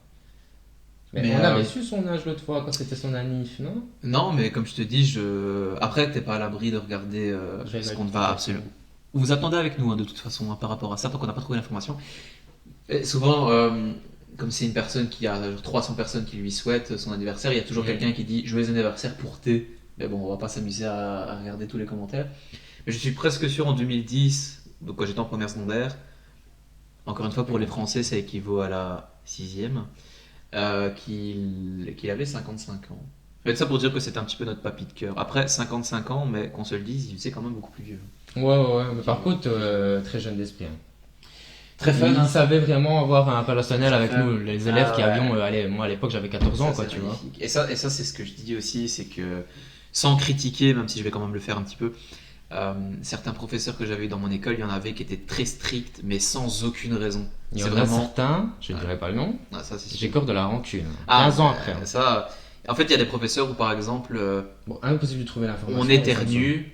Mais on avait su son âge l'autre fois quand c'était son anniv, non? Non, mais comme je te dis, après, t'es pas à l'abri de regarder Je vais ce qu'on vérifier. va absolument. Vous attendez avec nous, hein, de toute façon, hein, par rapport à ça, tant qu'on n'a pas trouvé l'information. Et souvent, comme c'est une personne qui a genre 300 personnes qui lui souhaitent son anniversaire, il y a toujours quelqu'un qui dit joyeux anniversaire pour T. Mais bon, on va pas s'amuser à regarder tous les commentaires. Mais je suis presque sûr en 2010, donc quand j'étais en première secondaire, encore une fois pour les Français, ça équivaut à la 6e, qu'il avait 55 ans. En fait, ça pour dire que c'était un petit peu notre papy de cœur. Après, 55 ans, mais qu'on se le dise, il est quand même beaucoup plus vieux. Ouais, mais par contre, très jeune d'esprit. Hein. Très fun, Il hein. savait vraiment avoir un relationnel avec Fun. nous, les élèves Ah qui ouais. avions. Allez, moi à l'époque j'avais 14 ans, Ça, quoi, c'est tu vois. magnifique. Et ça c'est ce que je dis aussi, c'est que sans critiquer, même si je vais quand même le faire un petit peu, certains professeurs que j'avais eu dans mon école, il y en avait qui étaient très stricts, mais sans aucune raison. Il y C'est en a vraiment. certains, je ne dirais pas le nom, Ah, ça, c'est sûr. j'ai encore de la rancune. Ah, 15 ans après. hein. Ça. En fait, il y a des professeurs où, par exemple, Bon, impossible de trouver l'information.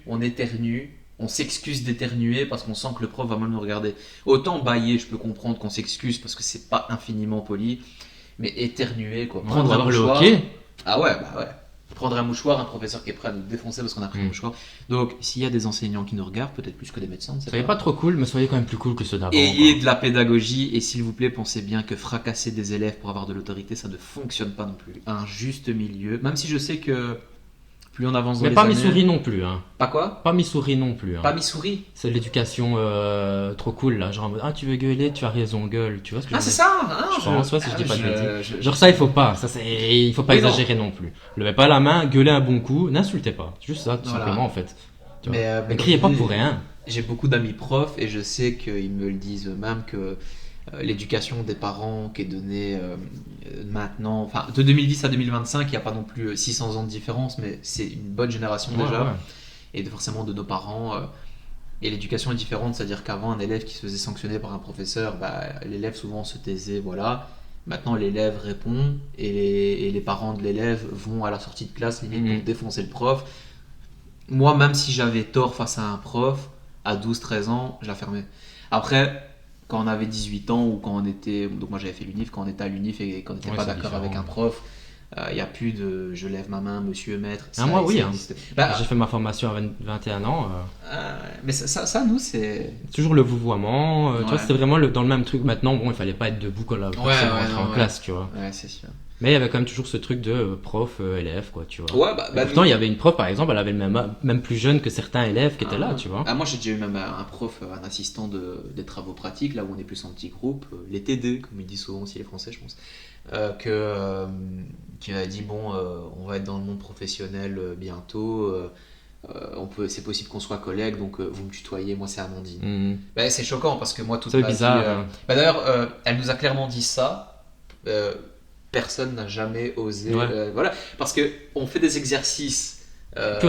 on éternue, on s'excuse d'éternuer parce qu'on sent que le prof va mal nous regarder. Autant bailler, je peux comprendre qu'on s'excuse parce que c'est pas infiniment poli, mais éternuer, quoi. Prendre un le mouchoir. hockey. Ah ouais, bah ouais. Prendre un mouchoir, un professeur qui est prêt à nous défoncer parce qu'on a pris un mouchoir. Donc, s'il y a des enseignants qui nous regardent, peut-être plus que des médecins, on ne sait Soyez pas trop cool, mais soyez quand même plus cool que ceux d'avant. Ayez quoi. de la pédagogie et s'il vous plaît, pensez bien que fracasser des élèves pour avoir de l'autorité, ça ne fonctionne pas non plus. Un juste milieu, même si je sais que plus on avance dans Mais les pas années. Missouri non plus, hein. Pas quoi? Pas Missouri non plus, hein. Pas Missouri. C'est l'éducation trop cool, là. Genre, en mode, ah, tu veux gueuler, tu as raison, gueule. Tu vois ce que Ah, je c'est veux ça hein, Je pense, ouais, si je dis pas de bêtises. Genre ça, il faut pas. Il faut pas Oui, non. exagérer non plus. Levez pas la main, gueulez un bon coup, n'insultez pas. C'est juste ça, tout Voilà. simplement, en fait. Tu vois. Mais Ne criez pas comme je pour dis, rien. J'ai beaucoup d'amis profs et je sais qu'ils me le disent eux-mêmes que l'éducation des parents qui est donnée maintenant, enfin de 2010 à 2025, il n'y a pas non plus 600 ans de différence, mais c'est une bonne génération déjà. Ouais. Et forcément de nos parents. Et l'éducation est différente, c'est-à-dire qu'avant, un élève qui se faisait sanctionner par un professeur, l'élève souvent se taisait, voilà. Maintenant, l'élève répond et les parents de l'élève vont à la sortie de classe limite pour défoncer le prof. Moi, même si j'avais tort face à un prof, à 12-13 ans, je la fermais. Après, quand on avait 18 ans ou quand on était... Donc moi, j'avais fait l'UNIF, quand on était à l'UNIF et qu'on n'était Ouais, pas c'est d'accord différent. avec un prof, il n'y a plus de je lève ma main, monsieur, maître. Moi, oui, hein. existe. J'ai fait ma formation à 21 ans. Mais ça, nous, c'est... Toujours le vouvoiement. Tu Ouais. vois, c'était vraiment dans le même truc. Maintenant, bon, il fallait pas être debout quand la personne rentrait en classe, tu vois. Ouais, c'est sûr. Mais il y avait quand même toujours ce truc de prof, élève, quoi, tu vois. Ouais, Et pourtant, il y avait une prof, par exemple, elle avait le même plus jeune que certains élèves qui étaient là, tu vois. Moi, j'ai déjà eu même un prof, un assistant des travaux pratiques, là où on est plus en petit groupe, les TD, comme ils disent souvent aussi les Français, je pense, qui m'a dit bon, on va être dans le monde professionnel bientôt. C'est possible qu'on soit collègues, donc vous me tutoyez, moi c'est Amandine. C'est choquant parce que moi toute C'est ma bizarre. vie, d'ailleurs, elle nous a clairement dit ça. Personne n'a jamais osé. Ouais. Voilà, parce que on fait des exercices. Puis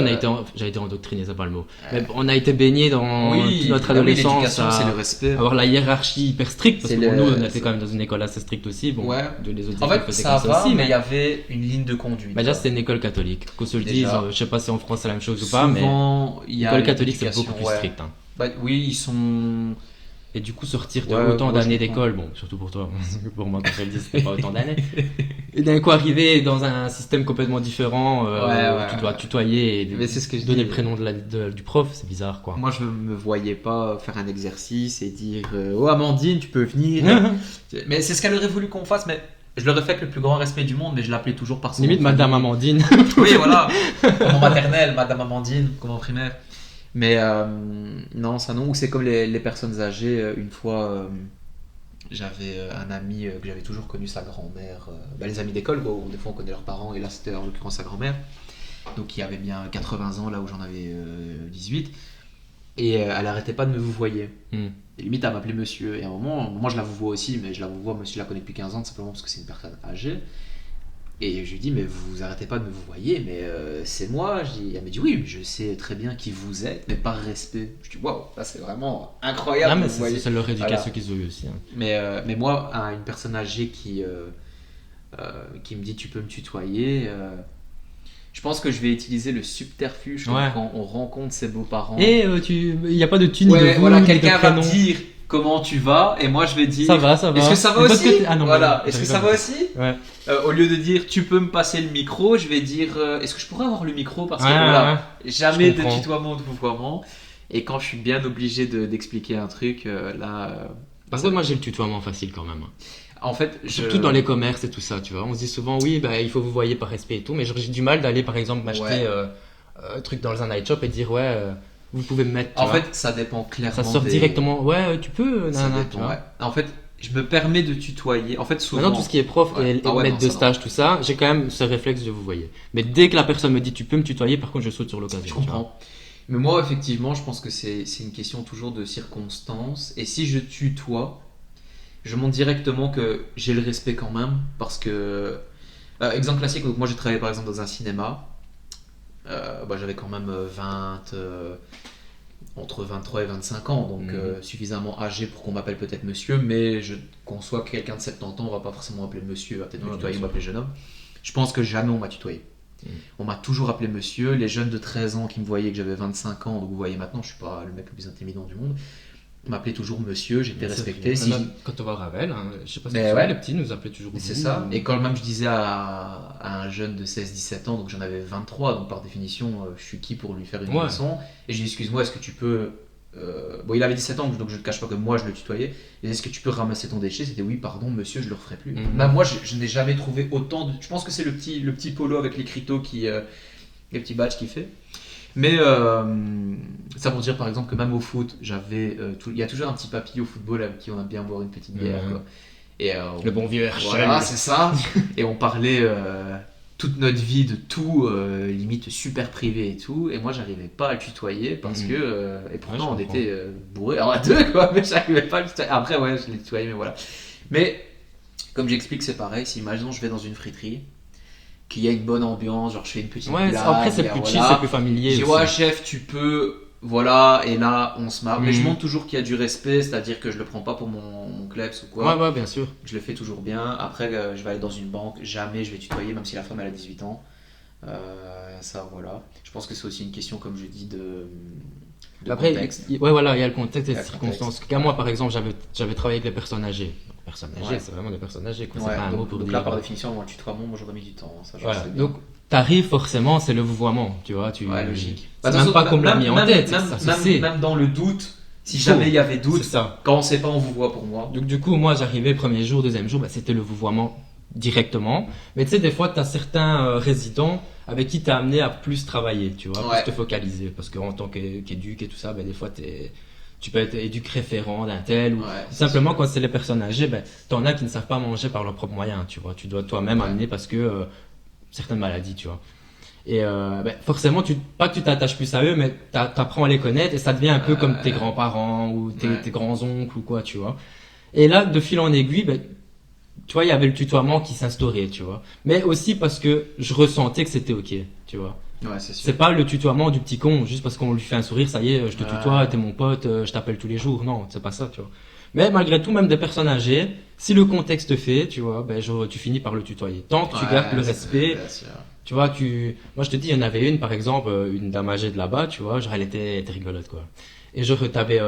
j'allais dire endoctriné, c'est pas le mot. Mais on a été baigné dans toute notre adolescence l'éducation, c'est le respect. avoir la hiérarchie hyper stricte, parce C'est que pour le- nous, on était c'est- quand même dans une école assez stricte aussi. Bon, Ouais. les autres En écoles fait, faisaient ça comme va, ça aussi, mais il y avait une ligne de conduite. Bah, déjà, c'était une école catholique. Qu'on se le dise, Déjà. je sais pas si en France c'est la même chose ou pas, mais Souvent, il y a l'école catholique c'est l'éducation, beaucoup plus ouais. strict. Hein. Bah, oui, ils sont. Et du coup, sortir de Ouais, autant moi, je d'années comprends. d'école, bon, surtout pour toi, pour moi, quand je le dis, c'était pas autant d'années. Et d'un coup, arriver dans un système complètement différent, où tu dois tutoyer et Mais c'est ce que je donner dis. le prénom du prof, c'est bizarre, quoi. Moi, je me voyais pas faire un exercice et dire Oh Amandine, tu peux venir. Mais c'est ce qu'elle aurait voulu qu'on fasse, mais je l'aurais fait avec le plus grand respect du monde, mais je l'appelais toujours par son Limite, nom de Madame famille. Amandine. Oui, voilà. Comme en maternelle, Madame Amandine, comme en primaire. Mais non, ça non. Ou c'est comme les personnes âgées. Une fois, j'avais un ami que j'avais toujours connu sa grand-mère. Les amis d'école, quoi, où des fois on connaît leurs parents, et là c'était en l'occurrence sa grand-mère. Donc il avait bien 80 ans, là où j'en avais 18. Et elle arrêtait pas de me vouvoyer. Et limite, elle m'appelait monsieur. Et à un moment, moi je la vouvoie aussi, mais je la vouvoie, monsieur, je la connais depuis 15 ans, simplement parce que c'est une personne âgée. Et je lui dis, mais vous arrêtez pas de me vouvoyer, mais c'est moi. Elle me dit, oui, mais je sais très bien qui vous êtes, mais par respect. Je dis, waouh, là c'est vraiment incroyable. Ah, de mais me vouvoyer. c'est leur éducation Voilà. qu'ils ont eu aussi. Hein. Mais moi, à une personne âgée qui me dit, tu peux me tutoyer, je pense que je vais utiliser le subterfuge comme Ouais. quand on rencontre ses beaux-parents. Et il n'y a pas de thune Ouais, de vous, voilà, ni de quelqu'un va me prénom. dire comment tu vas, et moi je vais dire Ça va, ça va. Est-ce que ça va Et parce aussi que ah non, Voilà. mais Est-ce je que ça rigole. va aussi Ouais. Au lieu de dire tu peux me passer le micro, je vais dire est-ce que je pourrais avoir le micro parce que Ouais, voilà, jamais Je de comprends. tutoiement ou de vouvoiement. Et quand je suis bien obligé d'expliquer un truc, là. Par ça- contre, moi j'ai le tutoiement facile quand même. En fait, Surtout dans les commerces et tout ça, tu vois. On se dit souvent, oui, bah, il faut vous voyer par respect et tout, mais genre, j'ai du mal d'aller par exemple m'acheter Ouais. un truc dans un night shop et dire, ouais, vous pouvez me mettre. tu En vois. fait, ça dépend clairement. ça sort des- directement, ouais, tu peux, Ça nanana, tu dépend, vois. ouais. En fait, je me permets de tutoyer. En fait, souvent. Maintenant, tout ce qui est prof Ouais. et Ah ouais, maître non, de ça, stage, tout ça, j'ai quand même ce réflexe de vous voyer. Mais dès que la personne me dit, tu peux me tutoyer, par contre, je saute sur l'occasion. Je tu vois. comprends. Mais moi, effectivement, je pense que c'est une question toujours de circonstances. Et si je tutoie, je montre directement que j'ai le respect quand même. Parce que. Exemple classique, donc moi j'ai travaillé par exemple dans un cinéma. J'avais quand même entre 23 et 25 ans, donc suffisamment âgé pour qu'on m'appelle peut-être monsieur, mais je conçois que quelqu'un de 70 ans, on va pas forcément m'appeler monsieur, va peut-être me Ouais, tutoyer, bien m'appeler jeune homme. Je pense que jamais on m'a tutoyé. On m'a toujours appelé monsieur. Les jeunes de 13 ans qui me voyaient que j'avais 25 ans, donc vous voyez maintenant, je suis pas le mec le plus intimidant du monde, m'appelaient toujours monsieur, j'étais respecté. Si Même quand on va au Ravel, hein, je sais pas si Mais tu sais, ouais. les petits nous appelaient toujours c'est vous, ça. ou- Et quand même je disais à un jeune de 16-17 ans, donc j'en avais 23, donc par définition, je suis qui pour lui faire une Ouais. leçon. Et je lui dis, excuse-moi, est-ce que tu peux... il avait 17 ans, donc je ne te cache pas que moi je le tutoyais. Et est-ce que tu peux ramasser ton déchet? C'était oui, pardon, monsieur, je le referai plus. Mhm. Même moi, je n'ai jamais trouvé autant de... Je pense que c'est le petit polo avec l'écriteau les petits badges qu'il fait. Mais ça pour dire par exemple que même au foot, il y a toujours un petit papy au football avec qui on aime bien boire une petite bière. Quoi. Et, Le bon vieux Herschel. voilà, c'est ça. Et on parlait toute notre vie de tout, limite super privé et tout. Et moi, j'arrivais pas à le tutoyer parce que. Et pourtant, on était bourrés à deux, quoi. Mais j'arrivais pas à le tutoyer. Après, ouais, je l'ai tutoyé, mais voilà. Mais comme j'explique, c'est pareil. Si imaginons, je vais dans une friterie, qu'il y a une bonne ambiance, genre je fais une petite blague. Après, c'est plus chill, c'est plus familier. Je dis, aussi. ouais, chef, tu peux. Voilà, et là, on se marre. Mais je montre toujours qu'il y a du respect, c'est-à-dire que je le prends pas pour mon kleps ou quoi. Ouais, bien sûr. Je le fais toujours bien. Après, je vais aller dans une banque, jamais je vais tutoyer, même si la femme elle a 18 ans. Ça, voilà. Je pense que c'est aussi une question, comme je dis, de Après, contexte. ouais, voilà, il y a le contexte et Il y a les le circonstances. Car moi, par exemple, j'avais travaillé avec les personnes âgées. Personnes âgées, Ouais. c'est vraiment des personnes âgées. Quoi. Ouais, C'est pas un mot donc, pour donc dire. là, par définition, moi, le tutoiement, moi j'aurais mis du temps. Ça, je Voilà. sais bien. Donc, t'arrives forcément, c'est le vouvoiement, tu vois. Ouais, logique. C'est même pas qu'on me l'a mis en tête, ça se sait. Même dans le doute, si jamais il y avait doute, C'est ça. quand on sait pas, on vous voit pour moi. Donc, du coup, moi, j'arrivais premier jour, deuxième jour, c'était le vouvoiement directement. Mais tu sais, des fois, tu as certains résidents avec qui tu es amené à plus travailler, tu vois, Ouais. plus te focaliser. Parce qu'en tant qu'éduc et tout ça, des fois, tu peux être éduc référent d'un tel. Ou Ouais, simplement, quand c'est les personnes âgées, t'en as qui ne savent pas manger par leurs propres moyens, tu vois. Tu dois toi-même Ouais. amener parce que certaines maladies, tu vois. Et forcément, pas que tu t'attaches plus à eux, mais t'apprends à les connaître et ça devient un peu comme tes grands-parents ou tes grands-oncles ou quoi, tu vois. Et là, de fil en aiguille, tu vois, il y avait le tutoiement qui s'instaurait, tu vois. Mais aussi parce que je ressentais que c'était ok, tu vois. Ouais, c'est sûr. C'est pas le tutoiement du petit con, juste parce qu'on lui fait un sourire, ça y est, je te tutoie, t'es mon pote, je t'appelle tous les jours. Non, c'est pas ça, tu vois. Mais malgré tout, même des personnes âgées, si le contexte fait, tu vois, tu finis par le tutoyer. Tant que tu gardes le respect, Bien sûr. tu vois, moi je te dis, il y en avait une, par exemple, une dame âgée de là-bas, tu vois, genre elle était rigolote, quoi. Et genre, t'avais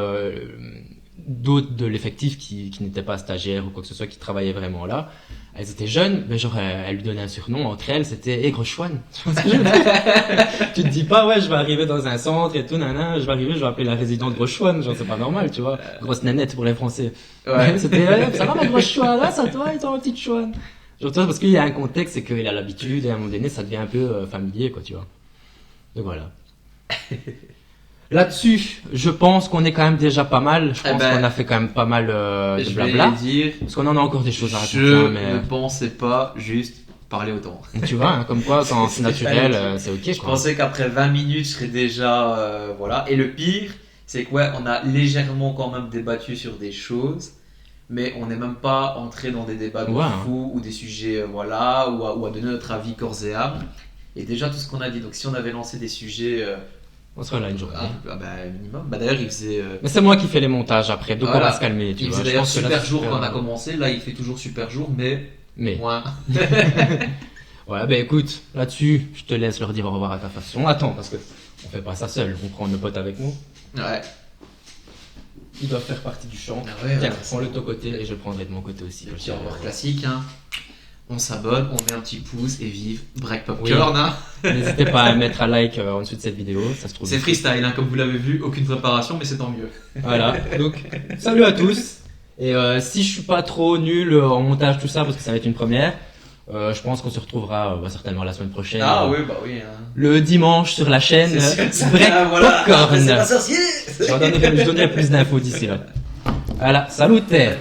d'autres de l'effectif qui n'étaient pas stagiaires ou quoi que ce soit, qui travaillaient vraiment là. Elles étaient jeunes, mais genre, elle lui donnait un surnom, entre elles, c'était Aigre Chouane. Tu vois ce que je veux dire? Tu te dis pas, ouais, je vais arriver dans un centre et tout, je vais arriver, je vais appeler la résidente Gros Chouane, genre, c'est pas normal, tu vois. Grosse nanette pour les Français. Ouais. C'était, ça va ma grosse chouane, là, ça toi, et ton petite chouane. Genre, tu vois, parce qu'il y a un contexte, c'est qu'il a l'habitude, et à un moment donné, ça devient un peu familier, quoi, tu vois. Donc voilà. Là-dessus, je pense qu'on est quand même déjà pas mal. Je pense qu'on a fait quand même pas mal de Je blabla. vais dire, Parce qu'on en a encore des choses à raconter, je hein, mais ne pensais pas juste parler autant. tu vois, hein, comme quoi, quand c'est naturel, c'est ok, Je quoi. pensais qu'après 20 minutes, je serais déjà. Voilà. Et le pire, c'est que ouais, on a légèrement quand même débattu sur des choses, mais on n'est même pas entré dans des débats de fou ou des sujets, voilà, ou à donner notre avis corps et âme. Et déjà tout ce qu'on a dit. Donc si on avait lancé des sujets. On serait là une journée. Minimum. D'ailleurs, il faisait. Mais c'est moi qui fais les montages après, donc Voilà. on va se calmer, tu Il vois. faisait Je d'ailleurs pense que là, super c'est jour super- quand on a commencé. Là, il fait toujours super jour, mais Mais, moins. ouais, écoute, là-dessus, je te laisse leur dire au revoir à ta façon. Attends, parce que on fait pas ça seul, on prend nos potes avec nous. Ouais. Ils doivent faire partie du chant. Ah ouais, Tiens, ouais. prends-le de ton côté et je le prendrai de mon côté aussi. Le petit au revoir classique. Hein. On s'abonne, on met un petit pouce et vive Break Oui. Popcorn. Hein. N'hésitez pas à mettre un like en dessous de cette vidéo, ça se trouve. C'est freestyle, hein, comme vous l'avez vu, aucune préparation, mais c'est tant mieux. Voilà, donc salut à tous. Et si je suis pas trop nul en montage, tout ça, parce que ça va être une première, je pense qu'on se retrouvera certainement la semaine prochaine. Ah oui, bah oui. Hein. Le dimanche sur la chaîne Break Voilà, Popcorn. c'est pas sorcier. Je donnerai plus d'infos d'ici là. Voilà, salut terre.